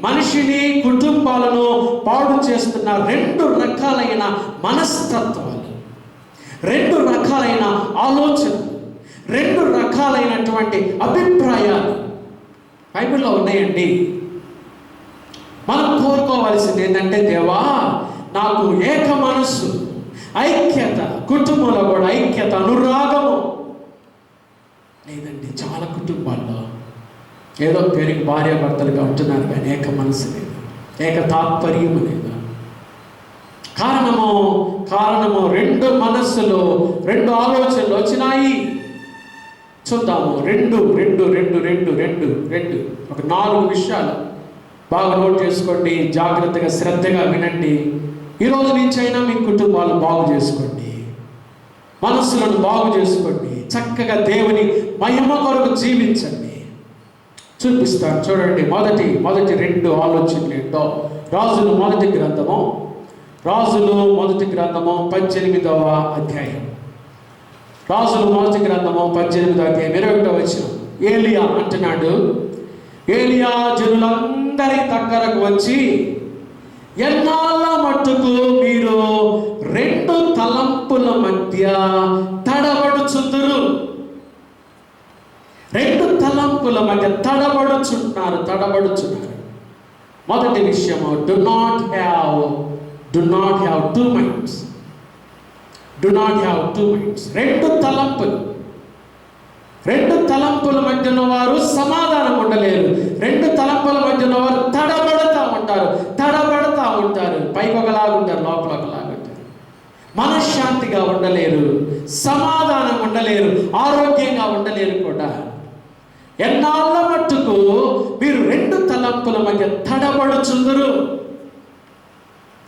మనిషిని కుటుంబాలను పాడు చేస్తున్న 2 రకాలైన మనస్తత్వాలు, 2 రకాలైన ఆలోచనలు, 2 రకాలైనటువంటి అభిప్రాయాలు బైబిల్లో ఉన్నాయండి. మనం కోరుకోవాల్సింది ఏంటంటే, దేవా, నాకు ఏక మనస్సు, ఐక్యత, కుటుంబంలో కూడా ఐక్యత, అనురాగము లేదండి. చాలా కుటుంబాల్లో ఏదో పేరుకి భార్య భర్తలుగా ఉంటున్నారు, కానీ ఏక మనసు లేదు, ఏక తాత్పర్యము లేదు. కారణము 2 మనస్సులు, 2 ఆలోచనలు వచ్చినాయి. చూద్దాము. 2 ఒక 4 విషయాలు బాగా నోట్ చేసుకోండి, జాగ్రత్తగా శ్రద్ధగా వినండి. ఈ రోజు నుంచైనా మీ కుటుంబాలు బాగు చేసుకోండి, మనస్సులను బాగు చేసుకోండి, చక్కగా దేవుని మహిమ కొరకు జీవించండి. చూపిస్తాను చూడండి. మొదటి 2 ఆలోచనలు ఏంటో. రాజులు మొదటి గ్రంథము 18వ అధ్యాయం. రాజులు మొదటి గ్రంథము 18వ అధ్యాయం 21వ వచనం. ఏలియా అంటున్నాడు, ఏలియా జనులందరి దగ్గరకు వచ్చి, ఎన్నాళ్ళ మట్టుకు మీరు 2 తలంపుల మధ్య తడబడుచుందురు? 2 తలంపుల మధ్య తడబడుచున్నారు. మొదటి విషయము, డు నాట్ హ్యావ్ 2 మైండ్స్. 2 తలంపులు. 2 తలంపుల మధ్య ఉన్నవారు సమాధానం ఉండలేరు. 2 తలంపుల మధ్య ఉన్నవారు తడబడుతూ ఉంటారు. పైకి ఒకలాగుంటారు, లోపల ఒకలాగుంటారు. మనశ్శాంతిగా ఉండలేరు, సమాధానం ఉండలేరు, ఆరోగ్యంగా ఉండలేరు కూడా. ఎన్నాళ్ళ మట్టుకు మీరు 2 తలంపుల మధ్య తడబడుచుందురు?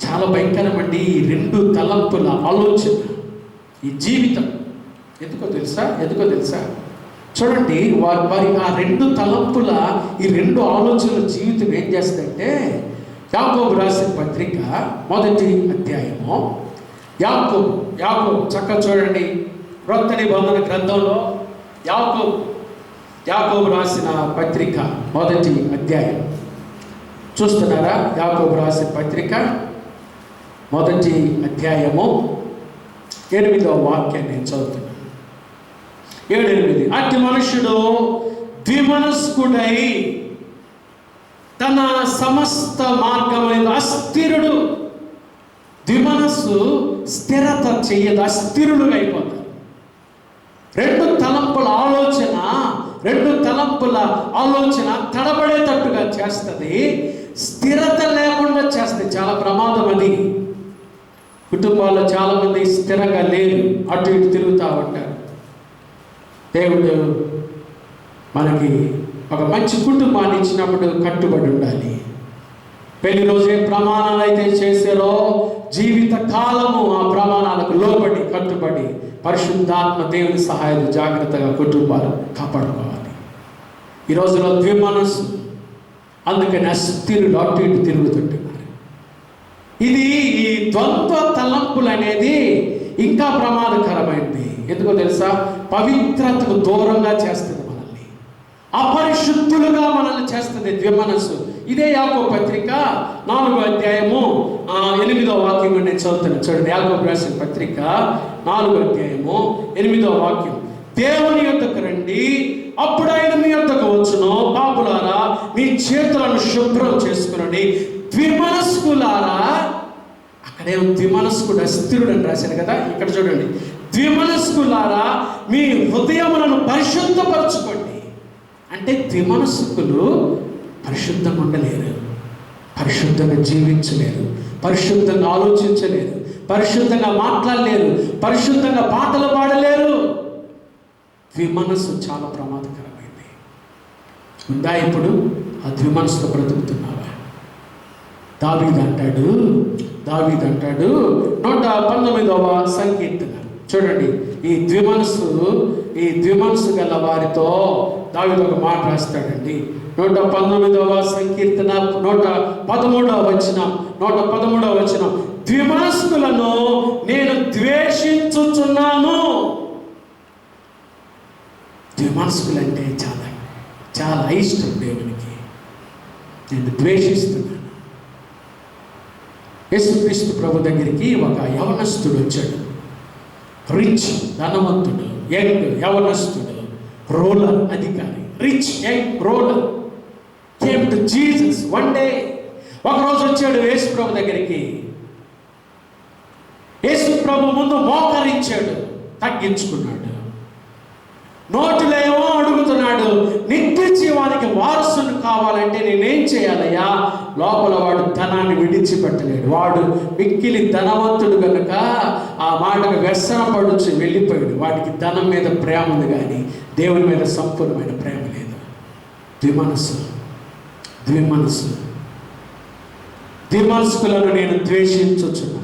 చాలా భయంకరమండి ఈ 2 తలంపుల ఆలోచన, ఈ జీవితం. ఎందుకో తెలుసా? చూడండి, వారి ఆ 2 తలంపుల ఈ 2 ఆలోచనల జీవితం ఏం చేస్తుందంటే, యాకోబు రాసిన పత్రిక 1వ అధ్యాయము. యాకోబు చక్కగా చూడండి, క్రొత్త నిబంధన గ్రంథంలో యాకోబు రాసిన పత్రిక 1వ అధ్యాయం చూస్తున్నారా? యాకోబు రాసిన పత్రిక 1వ అధ్యాయము 8వ వాక్యాన్ని నేను చదువుతున్నాను. 7-8. అట్టి మనుష్యుడు ద్విమనస్కుడై తన సమస్త మార్గములందు అస్థిరుడు. ద్విమనస్సు స్థిరత చెయ్యదు, అస్థిరుడుగా అయిపోతారు. 2 తలంపుల ఆలోచన తడబడేటట్టుగా చేస్తుంది, స్థిరత లేకుండా చేస్తుంది. చాలా ప్రమాదం అది. కుటుంబాల్లో చాలామంది స్థిరంగా లేరు, అటు ఇటు తిరుగుతూ ఉంటారు. దేవుడు మనకి ఒక మంచి కుటుంబాన్ని ఇచ్చినప్పుడు కట్టుబడి ఉండాలి. పెళ్లి రోజు ఏ ప్రమాణాలు అయితే చేశారో జీవిత కాలము ఆ ప్రమాణాలకు లోబడి కట్టుబడి పరిశుద్ధాత్మ దేవుని సహాయం జాగ్రత్తగా కుటుంబాలు కాపాడుకోవాలి. ఈ రోజులో ద్విమనస్సు, అందుకని అస్థిరులు అటు ఇటు తిరుగుతుంటున్నారు. ఇది ఈ ద్వంద్వ తలంపులు అనేది ఇంకా ప్రమాదకరమైనది. ఎందుకో తెలుసా? పవిత్రతకు దూరంగా చేస్తుంది, మనల్ని అపరిశుద్ధులుగా మనల్ని చేస్తుంది ద్విమనస్సు. ఇదే యాకోబు పత్రిక 4వ అధ్యాయము 8వ వాక్యం నేను చదువుతాను చూడండి. యాకోబు రాసిన పత్రిక 4వ అధ్యాయము 8వ వాక్యం. దేవుని యొద్దకు రండి, అప్పుడు ఆయన మీ యొద్దకు వచ్చును. పాపులారా, మీ చేతులను శుభ్రం చేసుకునండి. ద్విమనస్కులారా, అక్కడే ద్విమనస్కుడు అస్థిరుడు అని రాశాడు కదా, ఇక్కడ చూడండి. ద్విమనస్కులారా, మీ హృదయములను పరిశుద్ధపరచుకోండి. అంటే ద్విమనస్కులు పరిశుద్ధంగా ఉండలేరు, పరిశుద్ధంగా జీవించలేరు, పరిశుద్ధంగా ఆలోచించలేరు, పరిశుద్ధంగా మాట్లాడలేరు, పరిశుద్ధంగా పాటలు పాడలేరు. ద్విమనస్సు చాలా ప్రమాదకరమైంది. ఉందా ఇప్పుడు ఆ ద్విమనస్సుతో బ్రతుకుతున్నావా? దావీదు అంటాడు 119వ సంకీర్తన చూడండి. ఈ ద్విమనస్సు గల వారితో దావీదు ఒక మాట రాస్తాడండి. 119వ సంకీర్తన 113వ వచనం. ద్విమనస్కులను నేను ద్వేషించుచున్నాను. ద్విమనస్కులంటే చాలా చాలా ఇష్టం దేవునికి. నేను ద్వేషిస్తున్నాను. యేసుక్రీస్తు ప్రభు దగ్గరికి ఒక యవనస్తుడు వచ్చాడు. రిచ్, ధనవంతుడు, యంగ్ యవనస్తుడు, రూలర్ అధికారి. Rich young ruler came to Jesus one day. ఒకరోజు వచ్చాడు యేసు ప్రభు దగ్గరికి. యేసు ప్రభు ముందు మోకరించాడు, తగ్గించుకున్నాడు. నోటిలేమో అడుగుతున్నాడు, నిత్య జీవానికి వారసుని కావాలంటే నేనేం చేయాలయ్యా? లోపల వాడు ధనాన్ని విడిచిపెట్టలేడు. వాడు మిక్కిలి ధనవంతుడు కనుక ఆ మాటకు వ్యసనపడుచు వెళ్ళిపోయాడు. వాడికి ధనం మీద ప్రేమ ఉంది కానీ దేవుని మీద సంపూర్ణమైన ప్రేమ లేదు. ద్విమనస్సు ద్విమనస్కులను నేను ద్వేషించుచున్నాను.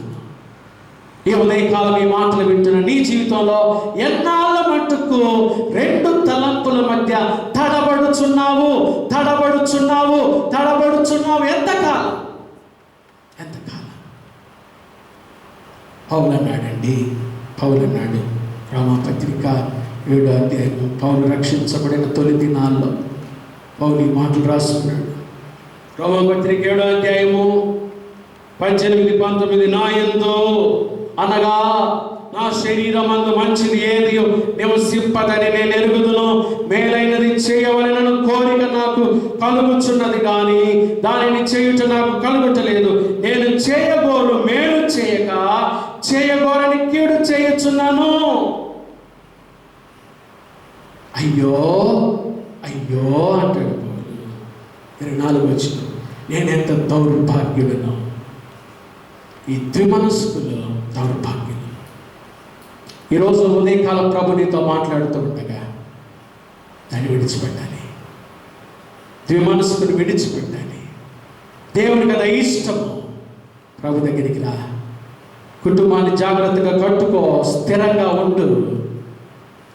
ఈ ఉదయకాలం ఈ మాటలు వింటున్న నీ జీవితంలో ఎన్నాళ్ళ మట్టుకు రెండు తలంపుల మధ్య తడబడుచున్నావు? ఎంతకాలం? పౌలు అన్నాడు రోమాపత్రిక 7వ అధ్యాయం, పౌలు రక్షించబడిన తొలి దినాల్లో పౌలు ఈ మాటలు రాస్తున్నాడు. రోమాపత్రిక 7వ అధ్యాయము 18, 19, నా యందు అనగా నా శరీరమందు మంచిది ఏది నివసింపదని నేను ఎరుగుదును, మేలైనది చేయవలెనను కోరిక నాకు కలుగుచున్నది కానీ దానిని చేయుట నాకు కలుగుటలేదు. నేను చేయగోరు మేలు చేయక చేయగోరని కీడు చేయుచున్నాను. అయ్యో అంటాడు పౌలు. 24 వచనం, నేనెంత దౌర్భాగ్యుడను, ఈ ద్విమనస్కులు దౌర్భాగ్యులు. ఈరోజు ఉదయకాలం ప్రభు నీతో మాట్లాడుతూ ఉండగా దాన్ని విడిచిపెట్టాలి, ద్విమనస్కుని విడిచిపెట్టాలి. దేవునికి కదా ఇష్టము. ప్రభు దగ్గరికి రా, కుటుంబాన్ని జాగ్రత్తగా కట్టుకో, స్థిరంగా ఉండు.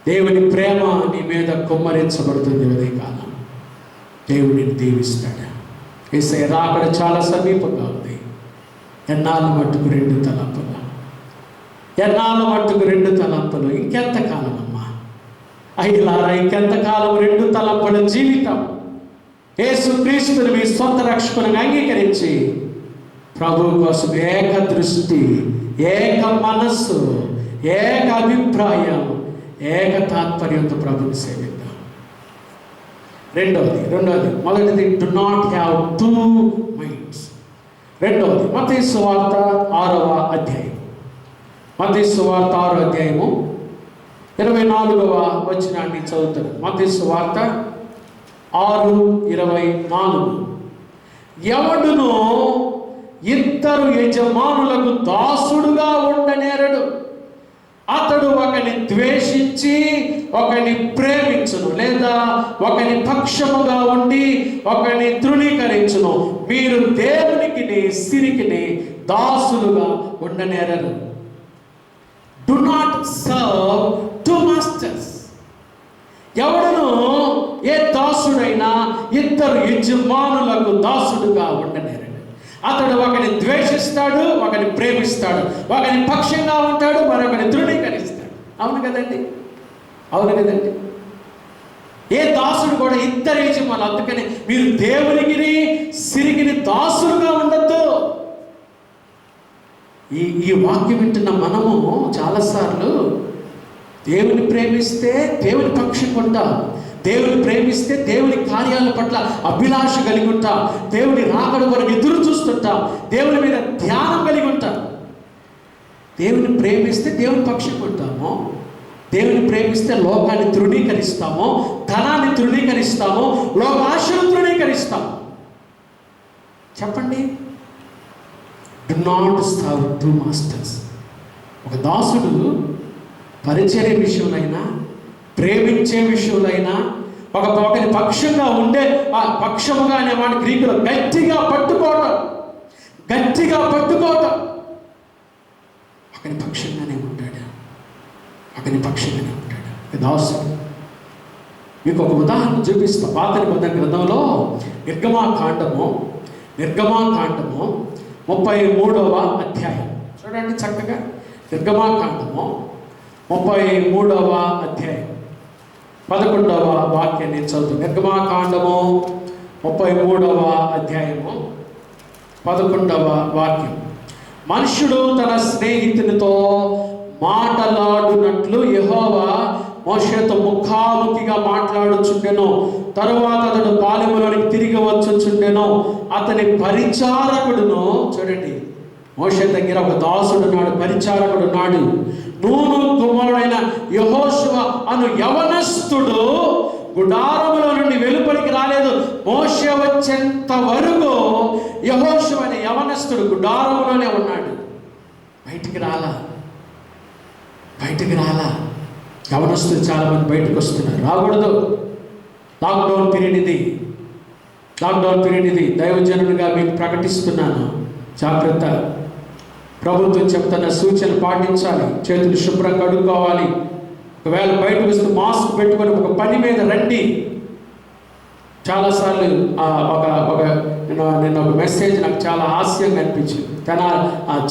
దేవుని ప్రేమ నీ మీద కుమ్మరించబడుతుంది. ఉదయకాలం దేవుడిని దీవిస్తాడు. యేసయ్య రాకడ చాలా సమీపంగా ఉంది. ఎన్నాళ్ళు మట్టుకు రెండు తలంపులు, ఇంకెంతకాలం అమ్మా అయ్యలారా, ఇంకెంతకాలం రెండు తలంపుల జీవితం? యేసుక్రీస్తుని మీ సొంత రక్షకులను అంగీకరించి ప్రభువు కోసం ఏక దృష్టి, ఏక మనస్సు, ఏక అభిప్రాయం, ఏక తాత్పర్యంతో ప్రభుని సేవిద్దాం. రెండవది మొదటిది, do not have two minds. రెండవది మత్తయి సువార్త 6వ అధ్యాయం, మత్తయి సువార్త 6వ అధ్యాయము 24వ వచనాన్ని చదువుతాను. మత్తయి సువార్త 6:24, ఎవడును ఇద్దరు యజమానులకు దాసుడుగా ఉండనేరడు. అతడు ఒకని ద్వేషించి ఒకని ప్రేమించును, లేదా ఒకని పక్షముగా ఉండి ఒకని తృణీకరించును. మీరు దేవునికి సిరికిని దాసులుగా ఉండనేరరు. Do not serve two masters. ఎవడును, ఏ దాసుడైనా ఇద్దరు యజమానులకు దాసుడుగా ఉండనేరడు. అతడు ఒకని ద్వేషిస్తాడు, ఒకని ప్రేమిస్తాడు, ఒకని పక్షంగా ఉంటాడు, మరొకని తృణీకరిస్తాడు. అవును కదండి? ఏ దాసుడు కూడా ఇద్దరు యజమానులు. అందుకని మీరు దేవునికి సిరికిని దాసులుగా ఉండద్దు. ఈ వాక్యం వింటున్న మనము చాలాసార్లు దేవుని ప్రేమిస్తే దేవుని పక్షం ఉంటాం, దేవుని ప్రేమిస్తే దేవుని కార్యాల పట్ల అభిలాష కలిగి ఉంటాం, దేవుని రాకడ కొరకు ఎదురు చూస్తుంటాం, దేవుని మీద ధ్యానం కలిగి ఉంటాం. దేవుని ప్రేమిస్తే దేవుని పక్షం ఉంటాము, దేవుని ప్రేమిస్తే లోకాన్ని తృణీకరిస్తాము, ధనాన్ని తృణీకరిస్తాము, లోకాశను తృణీకరిస్తాము. చెప్పండి, do not serve two masters. ఒక దాసుడు పరిచర్య విషయంలో, ప్రేమించే విషయంలో, ఒకరి పక్షంగా ఉండే, ఆ పక్షముగా అనే మాట గ్రీకులో గట్టిగా పట్టుకోవటం, ఒకరి పక్షంగానే ఉంటాడు. దాసుడు. మీకు ఒక ఉదాహరణ చూపిస్తా. పాత నిబంధన గ్రంథంలో నిర్గమాకాండము 33వ అధ్యాయం చూడండి చక్కగా. నిర్గమాకాండము 33వ అధ్యాయం 11వ వాక్యాన్ని చదువు. నిర్గమాకాండము 33వ అధ్యాయము 11వ వాక్యం. మనుష్యుడు తన స్నేహితునితో మాటలాడునట్లు యెహోవా మోషేతో ముఖాముఖిగా మాట్లాడుచుండెను. తరువాత అతడు పాలెములోనికి తిరిగి వచ్చుచుండెను. అతని పరిచారకుడును, చూడండి, మోషే దగ్గర ఒక దాసుడున్నాడు, పరిచారకుడున్నాడు. నూను కుమారుడైన యెహోషువ అను యవనస్తుడు గుడారములో నుండి వెలుపలికి రాలేదు. మోషే వచ్చేంత వరకు యెహోషువ అనే యవనస్తుడు గుడారములోనే ఉన్నాడు. బయటికి రాలా. యవనస్తులు చాలామంది బయటకు వస్తున్నారు. రాకూడదు. లాక్డౌన్ పీరియడ్ ఇది. దైవజనుడిగా మీకు ప్రకటిస్తున్నాను. జాగ్రత్త. ప్రభుత్వం చెప్తున్న సూచన పాటించాలి. చేతులు శుభ్రంగా కడుక్కోవాలి. ఒకవేళ బయటకు వస్తే మాస్క్ పెట్టుకొని ఒక పని మీద రండి. చాలాసార్లు నిన్న ఒక మెసేజ్ నాకు చాలా హాస్యంగా అనిపించింది.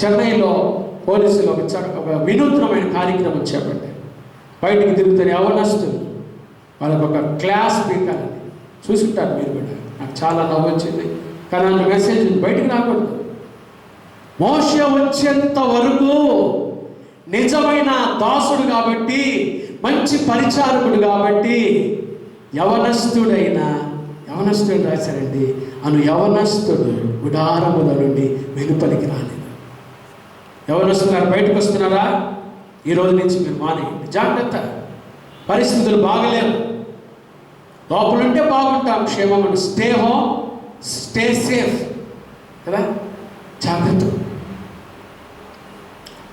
చెన్నైలో పోలీసులు ఒక వినూత్నమైన కార్యక్రమం చేపట్టారు. బయటికి తిరుగుతారు యవనస్తులు, వాళ్ళకు ఒక క్లాస్ పీకాలని చూసుంటారు మీరు కూడా. నాకు చాలా నవ్వు వచ్చింది. కానీ ఆ మెసేజ్ బయటికి రాకూడదు. మోషే వచ్చేంత వరకు నిజమైన దాసుడు కాబట్టి, మంచి పరిచారకుడు కాబట్టి, యవనస్తుడు రాశారండి, యవనస్తుడు గుడారముల నుండి వెలుపలికి రాలేదు. యవనస్తులు గారు బయటకు వస్తున్నారా? ఈ రోజు నుంచి మీరు మానేయండి. జాగ్రత్త. పరిస్థితులు బాగలేవు. లోపలుంటే బాగుంటాం, క్షేమం. స్టే హోమ్, స్టే సేఫ్ కదా. జాగ్రత్త.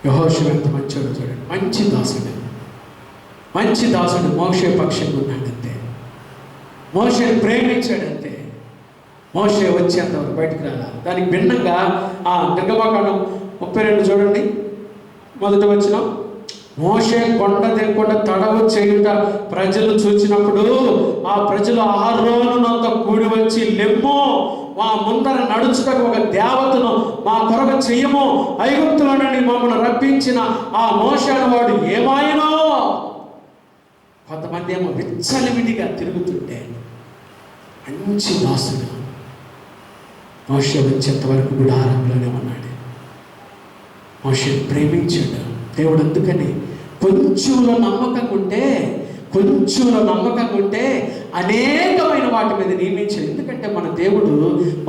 యెహోషువ ఎంత మంచోడు చూడండి. మంచి దాసుడు మోషే పక్షంగా ఉన్నాడంతే. మోషేని ప్రేమించాడంతే. మోషే వచ్చేంతవరకు బయటకు రాలా. దానికి భిన్నంగా నిర్గమకాండం 32 చూడండి, మొదటి వచనం. మోషే కొండ దిగకుండా తడవు చేయుట ప్రజలు చూచినప్పుడు ఆ ప్రజలు అహరోనుతో కూడి వచ్చి, లెమ్ము, మా ముందర నడుచుటకు ఒక దేవతను మా కొరకు చెయ్యము, ఐగుప్తుల నుండి మమ్మల్ని రప్పించిన ఆ మోషే అనేవాడు ఏమాయనో. కొంతమంది ఏమో విచ్చలవిడిగా తిరుగుతుంటే, మంచి దాసుడు మోషే వచ్చేంత వరకు గుడారంలోనే ఉన్నాడు. మోషే ప్రేమించాడు దేవుడు. అందుకని కొంచెంలో నమ్మకం ఉంటే అనేకమైన వాటి మీద నియమించాడు. ఎందుకంటే మన దేవుడు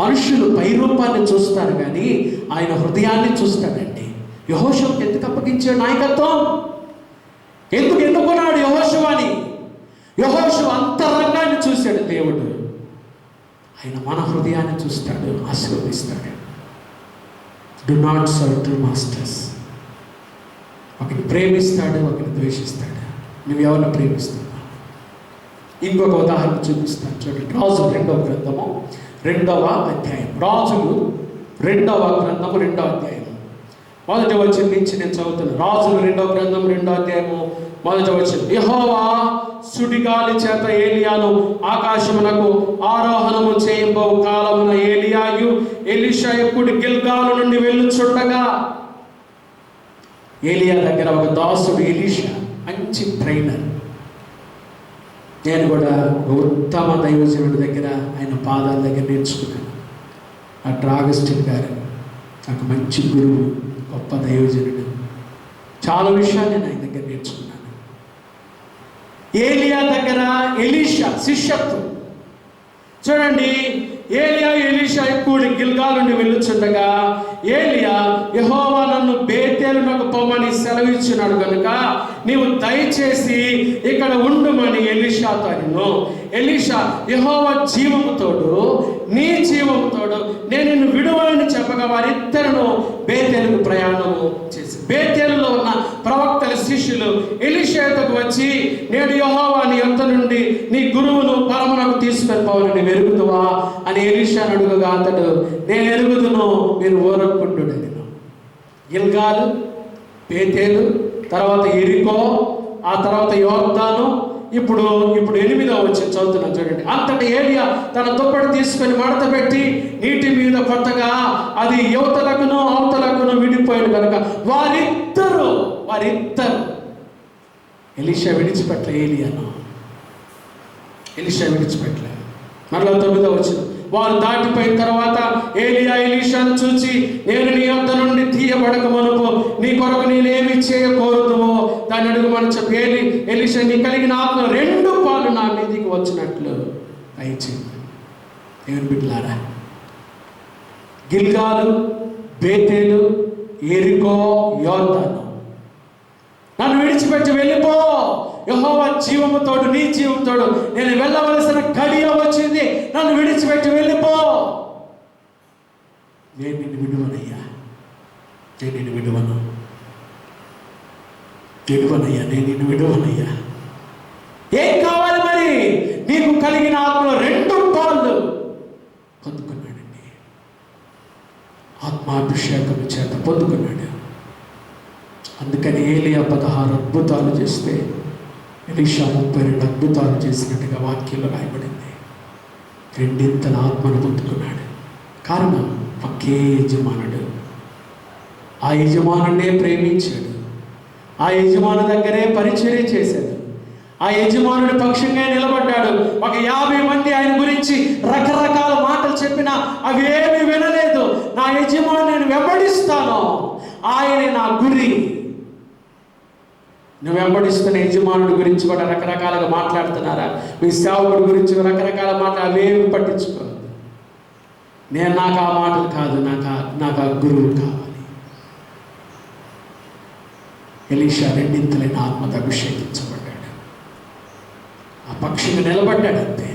మనుషులు పై రూపాన్ని చూస్తారు కానీ ఆయన హృదయాన్ని చూస్తాడండి. యెహోషువకి ఎందుకు అప్పగించాడు నాయకత్వం? ఎందుకు ఎన్నుకున్నాడు యెహోషువని? యెహోషువ అంతరంగాన్ని చూశాడు దేవుడు. ఆయన మన హృదయాన్ని చూస్తాడు, ఆశీర్వదిస్తాడు. Do not serve two masters. ఒకరిని ప్రేమిస్తాడు, ఒకరిని ద్వేషిస్తాడు. నువ్వు ఎవరిని ప్రేమిస్తావు? ఇంకొక ఉదాహరణ చూపిస్తాను చూడండి. రాజులు 2వ గ్రంథము 2వ అధ్యాయం. రాజులు 2వ గ్రంథము 2వ అధ్యాయం మొదటి వచనం నుంచి నేను చదువుతున్నాను. రాజులు 2వ గ్రంథం 2వ అధ్యాయము మొదటి వచనం. యెహోవా సుడిగాలి చేత ఏలియాను ఆకాశమునకు ఆరోహణము చేయబో కాలమున ఏలియాయు ఎలీషా ఎప్పుడు గిల్గాలు నుండి వెళ్ళుచుండగా, ఏలియా దగ్గర ఒక దాసుడు ఎలీషా, మంచి ట్రైనర్. నేను కూడా ఒక ఉత్తమ దైవజనుడి దగ్గర, ఆయన పాదాల దగ్గర నేర్చుకున్నాను. డాక్టర్ ఆగస్టిన్ గారు నాకు మంచి గురువు, గొప్ప దైవజనుడు. చాలా విషయాలు నేను ఆయన దగ్గర నేర్చుకున్నాను. ఏలియా దగ్గర ఎలీషా శిష్యత్వం చూడండి. ఏలియా ఎలీషా ఎక్కువ గిల్గాలు నుండి వెళ్ళుచుండగా, ఏలియా యెహోవా నన్ను బేతేలునకు పొమ్మని సెలవిచ్చినాడు కనుక నీవు దయచేసి ఇక్కడ ఉండుమని ఎలీషాతో అనిను. ఎలీషా, యెహోవా జీవముతోడు నీ జీవముతోడు నేను నిన్ను విడువలని చెప్పగా వారిద్దరును బేతేలుకు ప్రయాణము చేసి, బేతేలులో ఉన్న ప్రవక్తల శిష్యులు ఎలీషాకు వచ్చి, నేడు యెహోవా నీ యొద్ద నుండి నీ గురువును పరమునకు తీసుకొని పోవని నీవు ఎరుగుదువా అని ఎలీషాను అడుగగా అతడు, నేను ఎరుగుదును, మీరు ఊరకుండు. గిల్గాలు, బేతేలు, తర్వాత ఎరికో, ఆ తర్వాత యోర్దాను, ఇప్పుడు 8వ వచనం చదువుతున్నాను చూడండి. అంతటి ఏలియా తన దుప్పటి తీసుకొని మడత పెట్టి నీటి మీద కొత్తగా అది యువతలకును అవతలకును విడిపోయాడు కనుక వారిద్దరు ఎలీషా విడిచిపెట్ల ఎలీషా విడిచిపెట్ల. మరలా 9వ వచనం. వారు దాటిపోయిన తర్వాత ఏలియా ఎలీషాను చూచి, నేను నీ యొద్ద నుండి తీయబడక మునుపు నీ కొరకు నేనేమి చేయకూడదువో దాన్ని అడుగుమని చెప్పి, ఎలీషా నీ కలిగిన ఆత్మ 2 పాలు నా మీదికి వచ్చినట్లు దయచేయండి. దేవుని బిడ్డలారా, గిల్గాలు, బేతేలు, ఎరికో, యోర్దాను, నన్ను విడిచిపెట్టి వెళ్ళిపో, యెహోవా జీవముతోడు నీ జీవముతోడు నేను వెళ్ళవలసిన గడియ వచ్చింది, నన్ను విడిచిపెట్టి వెళ్ళిపో. నేను నిన్ను విడువనయ్యా, నేను నిన్ను విడువనయ్యా. ఏం కావాలి మరి? నీకు కలిగిన ఆత్మలో 2 పాళ్ళు పొందుకున్నాడండి. ఆత్మాభిషేకం చేత పొందుకున్నాడు. అందుకని ఏలియా 16 అద్భుతాలు చేస్తే ఎలీషా 32 అద్భుతాలు చేసినట్టుగా వాక్యంలో రాయబడింది. రెండింతల ఆత్మను పొందుకున్నాడు. కారణం ఒకే యజమానుడు. ఆ యజమానుడే ప్రేమించాడు. ఆ యజమాను దగ్గరే పరిచర్య చేశాడు. ఆ యజమానుడి పక్షంగా నిలబడ్డాడు. ఒక 50 మంది ఆయన గురించి రకరకాల మాటలు చెప్పినా అవేమి వినలేదు. నా యజమాను నేను వెంబడిస్తాను, ఆయనే నా గురి. నువ్వు వెంబడిస్తున్న యజమానుడి గురించి కూడా రకరకాలుగా మాట్లాడుతున్నారా? మీ సేవకుడి గురించి రకరకాల మాటలు అవేమి పట్టించుకోదు. నాకు ఆ మాటలు కాదు, నాకు ఆ గురువు కావాలి. ఎలీషా రెండింతలైన ఆత్మతో అభిషేకించబడ్డాడు. ఆ పక్షిగా నిలబడ్డాడు అంతే.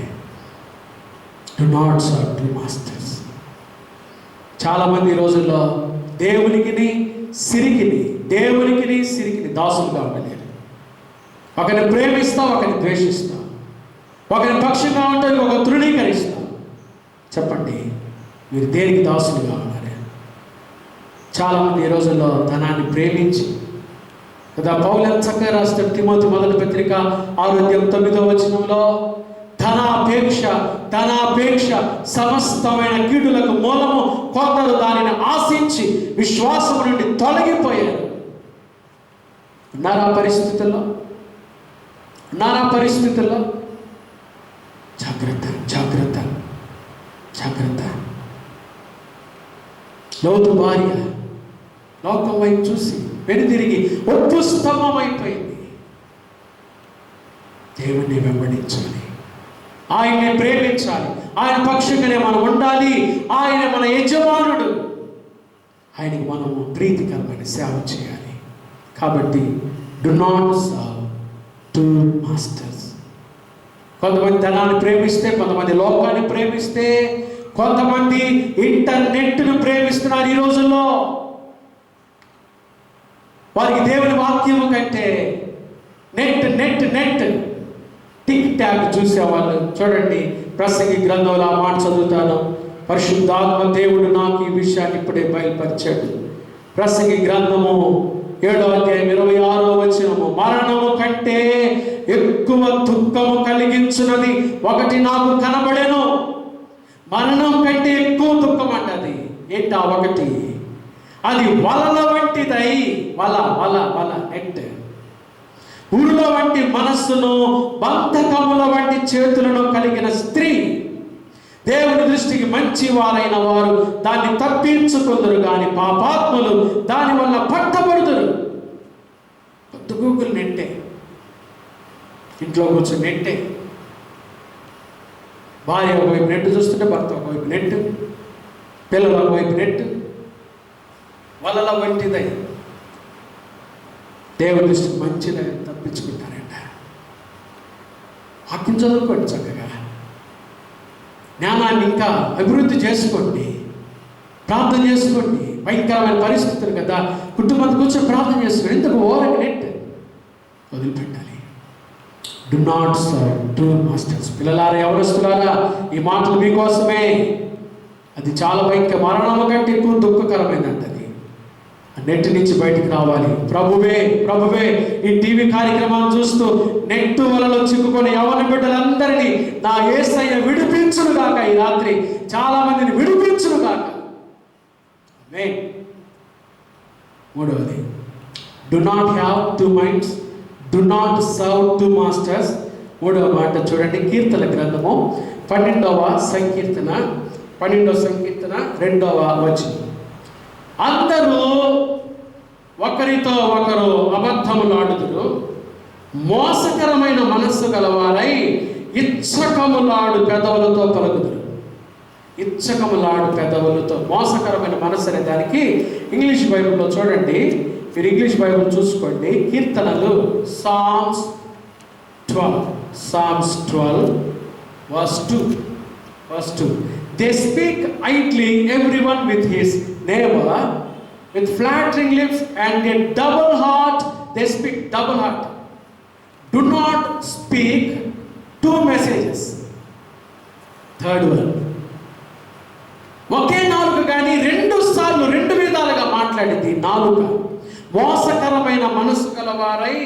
Do not serve to masters. చాలామంది ఈ రోజుల్లో దేవునికి సిరికిని దాసులుగా ఉండలేరు. ఒకరిని ప్రేమిస్తాం, ఒకరిని ద్వేషిస్తాం, ఒకరిని పక్షంగా ఉంటాం, ఒక తృణీకరిస్తాం. చెప్పండి, మీరు దేనికి దాసులుగా ఉన్నారు? చాలామంది ఈ రోజుల్లో ధనాన్ని ప్రేమించి కదా, పౌలు ఎంత చక్కగా రాస్తాడు తిమోతి 1 పత్రిక 6:9 వచనంలో, ధనాపేక్ష సమస్తమైన కీడులకు మూలము. కొందరు దానిని ఆశించి విశ్వాసం నుండి తొలగిపోయారు. ఉన్నారా పరిస్థితుల్లో? జాగ్రత్త. లోతు భార్య లోకం వైపు చూసి వెనుదిరిగి ఉప్పు స్తంభం అయిపోయింది. దేవుణ్ణి వెంబడించాలి, ఆయన్ని ప్రేమించాలి, ఆయన పక్షంగానే మనం ఉండాలి. ఆయన మన యజమానుడు, ఆయనకి మనము ప్రీతికరమైన సేవ చేయాలి. కాబట్టి do not serve to masters. కొంతమంది ధనాన్ని ప్రేమిస్తే, కొంతమంది లోకాన్ని ప్రేమిస్తే, కొంతమంది ఇంటర్నెట్ను ప్రేమిస్తున్నారు ఈ రోజుల్లో. వారికి దేవుని వాక్యము కంటే నెట్ టిక్ టాక్ చూసేవాళ్ళు. చూడండి, ప్రసంగి గ్రంథంలో ఆ మాట చదువుతాను. పరిశుద్ధాత్మ దేవుడు నాకు ఈ విషయాన్ని ఇప్పుడే బయలుపరిచాడు. ప్రసంగి గ్రంథము 7:26 వచనము, మరణము కంటే ఎక్కువ దుఃఖము కలిగించున్నది ఒకటి నాకు కనబడెను. మరణం కంటే ఎక్కువ దుఃఖం అంటది. ఏంటి ఆ ఒకటి? అది వలల వంటిదై, వల నెట్, ఊరుల వంటి మనస్సును, బంధకముల వంటి చేతులను కలిగిన స్త్రీ. దేవుని దృష్టికి మంచి వారైన వారు దాన్ని తప్పించుకుందరు, కానీ పాపాత్ములు దాని వల్ల పట్టబడుదురు. గూగుల్ నెట్టే, ఇంట్లో కూర్చొని నెట్టే. భార్య ఒకవైపు నెట్ చూస్తుంటే భర్త ఒకవైపు నెట్, పిల్లలు ఒకవైపు నెట్, వలల వంటిదై. దేవుని దృష్టికి మంచిదై తప్పించుకుంటారంట. వాక్యం చదువుకోండి, చక్కగా జ్ఞానాన్ని ఇంకా అభివృద్ధి చేసుకోండి, ప్రార్థన చేసుకోండి. భయంకరమైన పరిస్థితులు కదా, కుటుంబాన్ని కూర్చొని ప్రార్థన చేసుకోండి. ఎందుకు ఓరకి నెట్ వదిలిపెట్టాలి. Do not serve to masters. పిల్లలారా, యవనస్తులారా, ఈ మాటలు మీకోసమే. అది చాలా భయంకర, మరణం కంటే ఎక్కువ దుఃఖకరమైనది. అది నెట్ నుంచి బయటికి రావాలి. ప్రభువే ఈ టీవీ కార్యక్రమాన్ని చూస్తూ నెట్ వలలో చిక్కుకొని యవన బిడ్డలందరినీ నా యేసయ్య విడిపించును గాక. ఈ రాత్రి చాలా మందిని విడిపించును గాక. ఆమేన్. మూడవది, do not have two minds, do not serve two masters. మూడవ మాట చూడండి, కీర్తన గ్రంథము 12వ సంకీర్తన 2వ వచనం. అందరూ ఒకరితో ఒకరు అబద్ధములాడుదురు, మోసకరమైన మనస్సు గలవారై ఇచ్చకములాడు పెదవులతో పలుకుదురు. ఇచ్చకములాడు పెదవులతో, మోసకరమైన మనస్సు అనే దానికి ఇంగ్లీష్ బైబిల్లో చూడండి, మీరు ఇంగ్లీష్ బైబిల్ చూసుకోండి. కీర్తనలు Psalms 12 verse 2. They speak idly, everyone with his neighbor, with flattering lips and a double heart. They speak double heart. Do not speak two messages. Third one, ఒకే నాలుక కానీ 2 సార్లు కొన్నిసార్లు రెండు విధాలుగా మాట్లాడింది నాలుక. మోసకరమైన మనసు గలవారై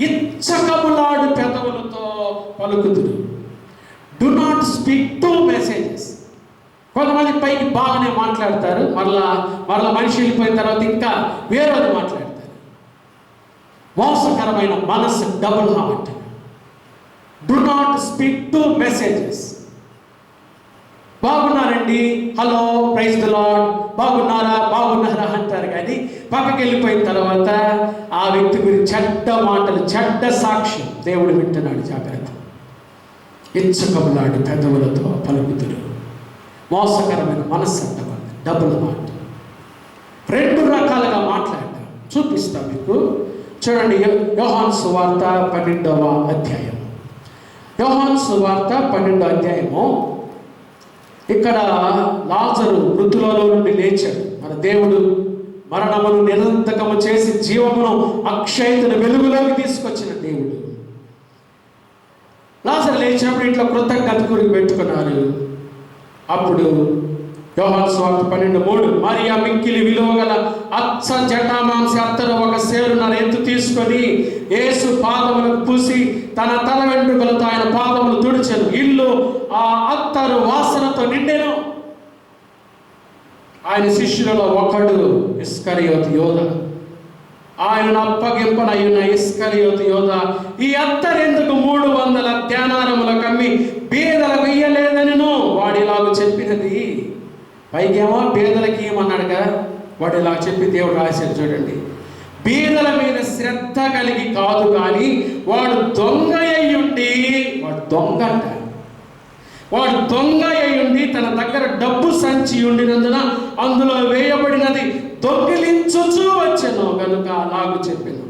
ఇచ్చకములాడు పెదవులతో పలుకుదురు. Do not speak two messages. కొంతమంది పైకి బాగానే మాట్లాడతారు, మరలా మనిషి వెళ్ళిపోయిన తర్వాత ఇంకా వేరేది మాట్లాడతారు. మోసకరమైన మనసు, double heart. Do not speak two messages. బాగున్నారండి, హలో, ప్రైజ్ ది లార్డ్, బాగున్నారా అంటారు, కానీ పక్కకి వెళ్ళిపోయిన తర్వాత ఆ వ్యక్తి గురించి చెడ్డ మాటలు, చెడ్డ సాక్ష్యం దేవుడు వింటున్నాడు. జాగ్రత్త. ఇచ్చకములాడి పెదవులతో పలుకుతురు. మోసకరమైన మనస్సు అంటవాడు, డబుల్ హార్ట్. రెండు రకాలుగా మాట్లాడతాం, చూపిస్తాం మీకు. చూడండి, యోహాను సువార్త 12వ అధ్యాయం. యోహాను సువార్త 12వ అధ్యాయము. ఇక్కడ లాజరు మృతులలో నుండి లేచాడు. మన దేవుడు మరణమును నిరంతకము చేసి జీవమును, అక్షయతను వెలుగులోకి తీసుకొచ్చిన దేవుడు. లాజరు లేచినప్పుడు ఇంట్లో కృతజ్ఞత గురికి పెట్టుకున్నారు. అప్పుడు యోహాను సువార్త 12:3, మరియా మిక్కిలి విలువగల అచ్చ జటామాంసి అత్తరు ఒక సేరున్నర ఎత్తు తీసుకొని యేసు పాదములకు పూసి తన తల వెంట్రుకలతో ఆయన పాదములు తుడిచెను. ఇల్లు ఆ అత్తరు వాసనతో నిండెను. ఆయన శిష్యులలో ఒకడు ఇస్కరియోతు యోధ. ఆయనను అప్పగింపనయ్యున్న ఇస్కరియోతు యోధ ఈ అత్తరు ఎందుకు 300 ధ్యానారములకు అమ్మి బీదలకు ఇయ్యలేదనిను వాడిలాగా చెప్పినది. పైకేమో బీదలకి ఇవ్వమన్నాడుగా, వాడు ఇలా చెప్పి దేవుడు రాశాడు. చూడండి, బీదల మీద శ్రద్ధ కలిగి కాదు, కానీ వాడు దొంగ అయ్యుండి, వాడు దొంగ అయ్యుండి తన దగ్గర డబ్బు సంచి ఉండినందున అందులో వేయబడినది దొంగిలించుచూ వచ్చెను కనుక అలాగూ చెప్పాను.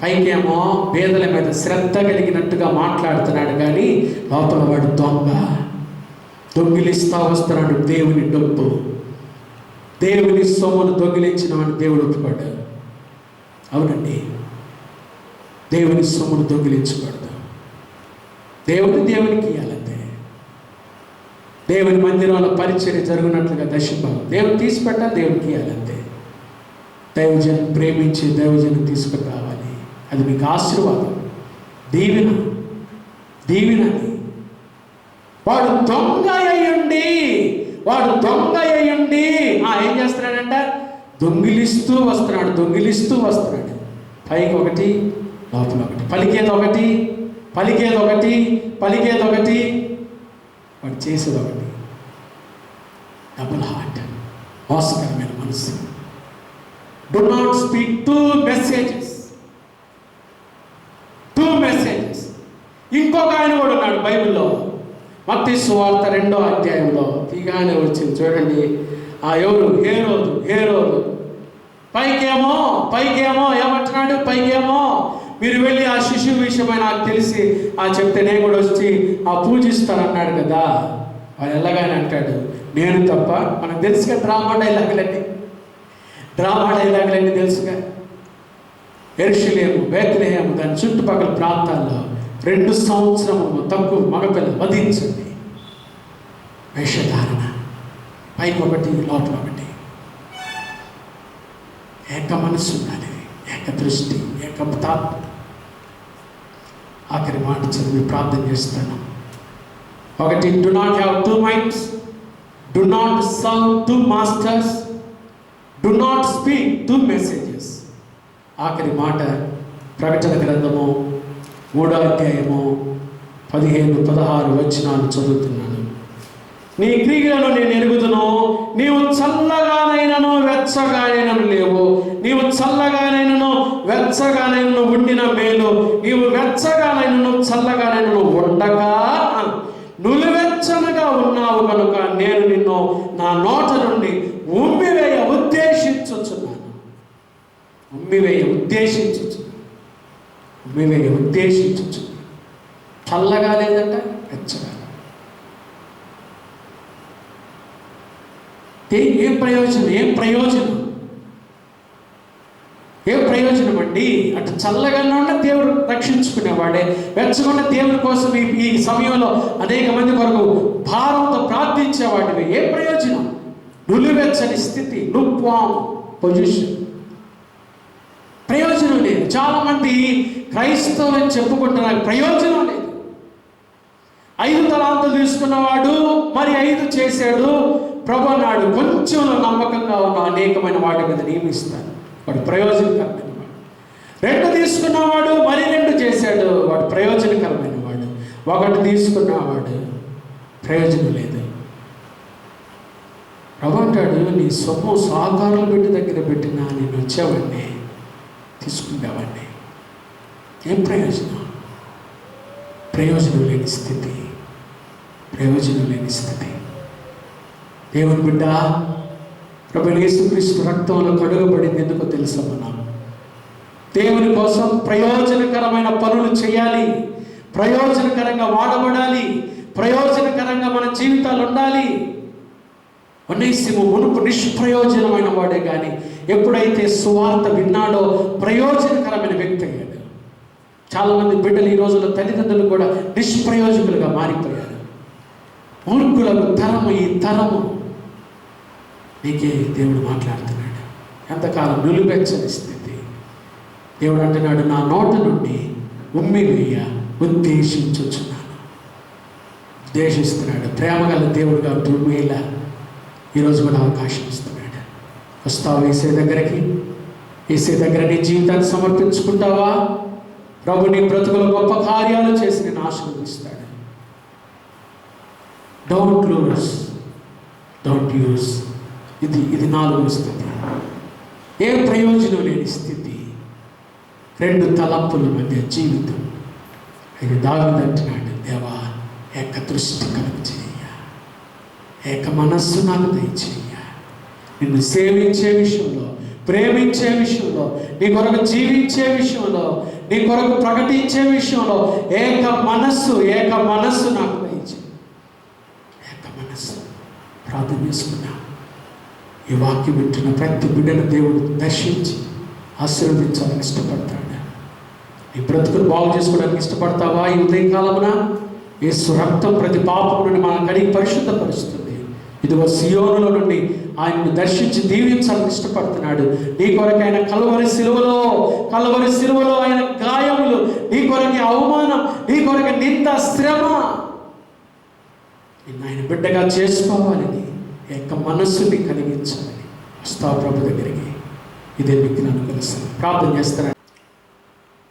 పైకేమో బీదల మీద శ్రద్ధ కలిగినట్టుగా మాట్లాడుతున్నాడు, కానీ లోపల వాడు దొంగిలిస్తా వస్తున్నాడు. దేవుని డబ్బు, దేవుని సొమ్మును దొంగిలించిన వాడిని దేవుడు ఒప్పుకోడు. అవునండి, దేవుని సొమ్మును దొంగిలించకూడదు. దేవునికి ఇవ్వాలంతే. దేవుని మందిరంలో పరిచర్య జరుగునట్లుగా దశభాగం దేవుని తీసి పెట్టాలి, దేవునికి ఇవ్వాలంతే. దైవజనం ప్రేమించి దైవజనం తీసుకుని రావాలి. అది మీకు ఆశీర్వాదం, దీవెనని. వాడు దొంగ అయ్యుండి ఏం చేస్తున్నాడంట? దొంగిలిస్తూ వస్తున్నాడు. పైకి ఒకటి, లోపల ఒకటి, పలికేది ఒకటి, వాడు చేసేది ఒకటి. డబుల్ హార్ట్, మోసకరమైన మనసు. Do not speak two messages. ఇంకొక ఆయన కూడా ఉన్నాడు బైబిల్లో. మత్తయి సువార్త 2వ అధ్యాయంలో తీగానే వచ్చింది. చూడండి, ఎవరు? హేరోదు. పైకేమో ఏమంటున్నాడు? మీరు వెళ్ళి ఆ శిశువు విషయమై నాకు తెలిసి చెప్తే నేను కూడా వచ్చి పూజిస్తానన్నాడు కదా. వాడు ఎలాగైనా అంటాడు, నేను తప్ప. మనకు తెలుసుగా డ్రామా డైలాగులన్నీ తెలుసుగా. యెరూషలేము, బేత్లెహేము దాని చుట్టుపక్కల ప్రాంతాల్లో 2 సంవత్సరము తక్కువ మగపిల్లలు వధించండి. వేషధారణ, పైకి ఒకటి, లోపల ఒకటి. ఏక మనసు ఉండాలి, ఏక దృష్టి, ఏక తాత్మ. ఆఖరి మాట చదివి ప్రార్థన చేస్తాను. ఒకటి, do not have 2 minds, do not serve 2 masters, do not speak 2 messages. ఆఖరి మాట ప్రకటన గ్రంథము 3వ అధ్యాయము 15-16 వచనాలు చదువుతున్నాను. నీ క్రియలను నేను ఎరుగుదును. నీవు చల్లగానైనను వెచ్చగానైనను లేవు. నీవు చల్లగానైనను వెచ్చగానైనను ఉండిన మేలు. నీవు వెచ్చగానైనను చల్లగానైనను ఉండగా నులివెచ్చనగా ఉన్నావు కనుక నేను నిన్ను నా నోట నుండి ఉమ్మివేయ ఉద్దేశించుచున్నాను. చల్లగా లేదంట, వెచ్చగా. ఏం ప్రయోజనం అండి? అటు చల్లగానే ఉన్న దేవుడు రక్షించుకునేవాడే, వెచ్చకుండా దేవుని కోసం ఈ సమయంలో అనేక మంది కొరకు భారంతో ప్రార్థించేవాడివి. ఏం ప్రయోజనం? నులివెచ్చని స్థితి, lukewarm పొజిషన్. ప్రయోజనం లేదు. చాలామంది క్రైస్తవులు అని చెప్పుకుంటున్నారు, ప్రయోజనం లేదు. 5 తలాంతులు తీసుకున్నవాడు మరి 5 చేశాడు. ప్రభు అన్నాడు, కొంచెంలో నమ్మకంగా ఉన్న అనేకమైన వాటి మీద నియమిస్తాను, వాడు ప్రయోజనకరమైన వాడు. 2 తీసుకున్నవాడు మరి 2 చేశాడు, వాడు ప్రయోజనకరమైన వాడు. 1 తీసుకున్నవాడు ప్రయోజనం లేదు. ప్రభు అంటాడు, నీ సొమ్ము సహకారులు పెట్టి దగ్గర పెట్టినా నేను వచ్చేవాడిని, తీసుకునేవాడిని. ఏం ప్రయోజనం? ప్రయోజనం లేని స్థితి, ప్రయోజనం లేని స్థితి. దేవుని బిడ్డ, ప్రభువైన యేసుక్రీస్తు రక్తంలో కడుగబడింది ఎందుకో తెలుసా? మనం దేవుని కోసం ప్రయోజనకరమైన పనులు చేయాలి, ప్రయోజనకరంగా వాడబడాలి, ప్రయోజనకరంగా మన జీవితాలు ఉండాలి. ఒనేసిము మునుపు నిష్ప్రయోజనమైన వాడే కానీ ఎప్పుడైతే సువార్త విన్నాడో ప్రయోజనకరమైన వ్యక్తి అయ్యాడు. చాలామంది బిడ్డలు ఈ రోజుల్లో తల్లిదండ్రులు కూడా నిష్ప్రయోజకులుగా మారిపోయారు. మూర్ఖులకు తరము, ఈ తరము నీకే దేవుడు మాట్లాడుతున్నాడు. ఎంతకాలం నులివెచ్చని స్థితి. దేవుడు అంటున్నాడు, నా నోట నుండి ఉమ్మివేయ ఉద్దేశించుచున్నాను. ఉద్దేశిస్తున్నాడు. ప్రేమగల దేవుడుగా దుర్మేలా ఈరోజు కూడా అవకాశం ఇస్తున్నాడు. వస్తావు యేసే దగ్గరికి? యేసే దగ్గర నీ జీవితాన్ని సమర్పించుకుంటావా? ప్రభు నీ బ్రతుకులో గొప్ప కార్యాలు చేసి నేను ఆశీర్వదిస్తాడు. Don't lose, don't use. ఇది 4వ స్థితి. ఏ ప్రయోజనం లేని స్థితి, 2 తలంపుల మధ్య జీవితం. అది దావీదు అంటున్నాడు, దేవా ఏక దృష్టి కలుగు చేయ, ఏక మనస్సు నాకు దయచేయ. నిన్ను సేవించే విషయంలో, ప్రేమించే విషయంలో, నీ కొరకు జీవించే విషయంలో, నీ కొరకు ప్రకటించే విషయంలో ఏక మనస్సు నాకు దయచేయ. ఏక మనస్సు. ప్రార్థన చేసుకున్నా. ఈ వాక్యం వింటున్న ప్రతి బిడ్డను దేవుడు దర్శించి ఆశీర్వదించాలని ఇష్టపడతాడు. నీ బ్రతుకును బాగు చేసుకోవడానికి ఇష్టపడతావా? ఈ ఉదయకాలమున యేసు రక్తం ప్రతి పాపం నుండి మనం కడిగి పరిశుద్ధపరుస్తుంది. ఇదిగో సియోనులో నుండి ఆయనను దర్శించి దీవించాలని ఇష్టపడుతున్నాడు. నీ కొరకైన కలువరి సిలువలో ఆయన గాయములు, నీ కొరకి అవమానం, నీ కొరకి నింద, శ్రమ, నిన్ను ఆయన బిడ్డగా చేసుకోవాలని, ఏక మనస్సుని కలిగించాలని వస్తావు ప్రభు దగ్గరికి. ఇదే మీకు అనుకరిస్తాను. ప్రార్థన చేస్తారా?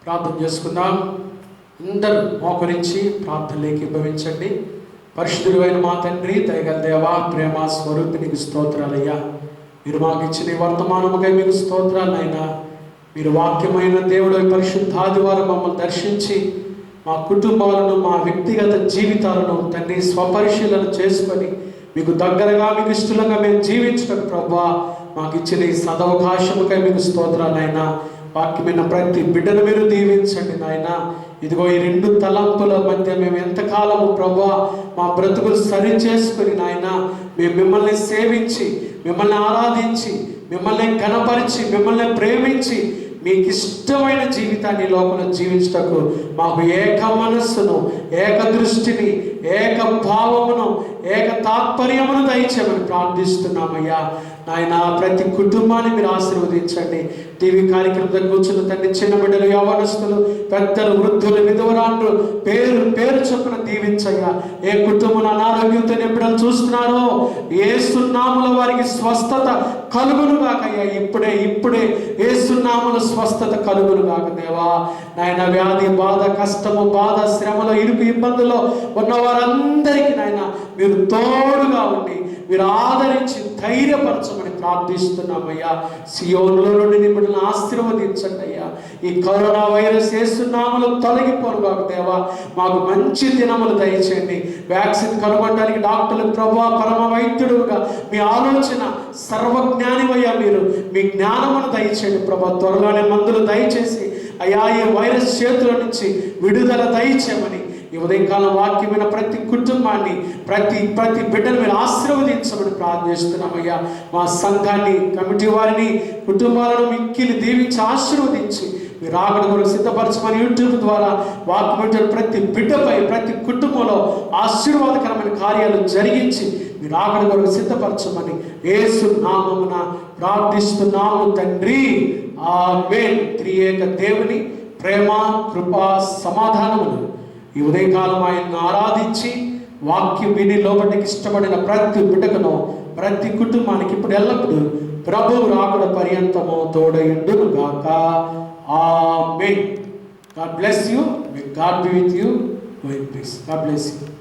ప్రార్థన చేసుకుందాం. అందరూ మోకరించి ప్రార్థనలోకి భవించండి. పరిశుద్ధుడైన మా తండ్రి, దయగల దేవా, ప్రేమ స్వరూపి, నీకు స్తోత్రాలయ్యా. మీరు మాకు ఇచ్చిన వర్తమానముగా మీకు స్తోత్రాలైనా. మీరు వాక్యమైన దేవుడు పరిశుద్ధాదివారం మమ్మల్ని దర్శించి మా కుటుంబాలను, మా వ్యక్తిగత జీవితాలను తండ్రి స్వపరిశీలన చేసుకొని మీకు దగ్గరగా, మీకు ఇష్టంగా మేము జీవించడం ప్రభువా మాకు ఇచ్చిన ఈ సదవకాశముకై మీకు స్తోత్రాలైనా. వాక్యమైన ప్రతి బిడ్డను మీరు దీవించండి నాయన. ఇదిగో ఈ 2 తలంపుల మధ్య మేము ఎంతకాలము ప్రభువా మా బ్రతుకులు సరి చేసుకుని నాయన మేము మిమ్మల్ని సేవించి, మిమ్మల్ని ఆరాధించి, మిమ్మల్ని ఘనపరిచి, మిమ్మల్ని ప్రేమించి మీకు ఇష్టమైన జీవితాన్ని లోకంలో జీవించటకు మాకు ఏక మనస్సును, ఏక దృష్టిని, ఏక భావమును, ఏక తాత్పర్యమును దయచేయమని ప్రార్థిస్తున్నామయ్యా. నాయన ప్రతి కుటుంబాన్ని మీరు ఆశీర్వదించండి. టీవీ కార్యక్రమం దగ్గర కూర్చున్న తండ్రి, చిన్న బిడ్డలు, యవ్వనస్తులు, పెద్దలు, వృద్ధులు, విధవరాండ్రు పేరు చొప్పున దీవించయ్యా. ఏ కుటుంబం అనారోగ్యంతో ఎప్పుడైనా చూస్తున్నారో యేసు నామములో వారికి స్వస్థత కలుగును గాకయ్యా. ఇప్పుడే యేసు నామములో స్వస్థత కలుగును గాక దేవా. నాయన వ్యాధి, బాధ, కష్టము, బాధ, శ్రమలో, ఇరుకు, ఇబ్బందుల్లో ఉన్న వారందరికీ నాయన మీరు తోడుగా ఉండి మీరు ఆదరించి ధైర్యపరచమని ప్రార్థిస్తున్నామయ్యా. సియోనులో నుండి నిమ్మల్ని ఆశీర్వదించండి అయ్యా. ఈ కరోనా వైరస్ యేసు నామములో తొలగిపోను కాక దేవా. మాకు మంచి దినములు దయచేయండి. వ్యాక్సిన్ కనుగొనడానికి డాక్టర్లు ప్రభువా, పరమ వైద్యుడుగా మీ ఆలోచన సర్వజ్ఞానివయ్యా. మీరు మీ జ్ఞానమును దయచేయండి ప్రభా. త్వరలోనే మందులు దయచేసి అయ్యా ఈ వైరస్ చేతుల నుంచి విడుదల దయచేయమని ఈ ఉదయకాలం వాక్యమైన ప్రతి కుటుంబాన్ని, ప్రతి బిడ్డను మీరు ఆశీర్వదించమని ప్రార్థిస్తున్నామయ్యా. మా సంఘాన్ని, కమిటీ వారిని, కుటుంబాలను మిక్కిలి దీవించి ఆశీర్వదించి మీరు రాకడ కొరకు సిద్ధపరచమని యూట్యూబ్ ద్వారా వాక్యం ప్రతి బిడ్డపై ప్రతి కుటుంబంలో ఆశీర్వాదకరమైన కార్యాలు జరిగించి మీరు రాకడ కొరకు సిద్ధపరచమని యేసు నామమున ప్రార్థిస్తున్నాము తండ్రి, ఆమేన్. త్రియేక దేవుని ప్రేమ, కృప, సమాధానములు ఈ ఉదయకాలం ఆయన్ను ఆరాధించి వాక్యం విని లోపలికి ఇష్టపడిన ప్రతి బిడ్డకును ప్రతి కుటుంబానికి ఇప్పుడు ఎల్లప్పుడూ ప్రభువు రాకడ పర్యంతము తోడయుండును గాక. ఆమేన్. God bless you. May God be with you. Go in peace. God bless you.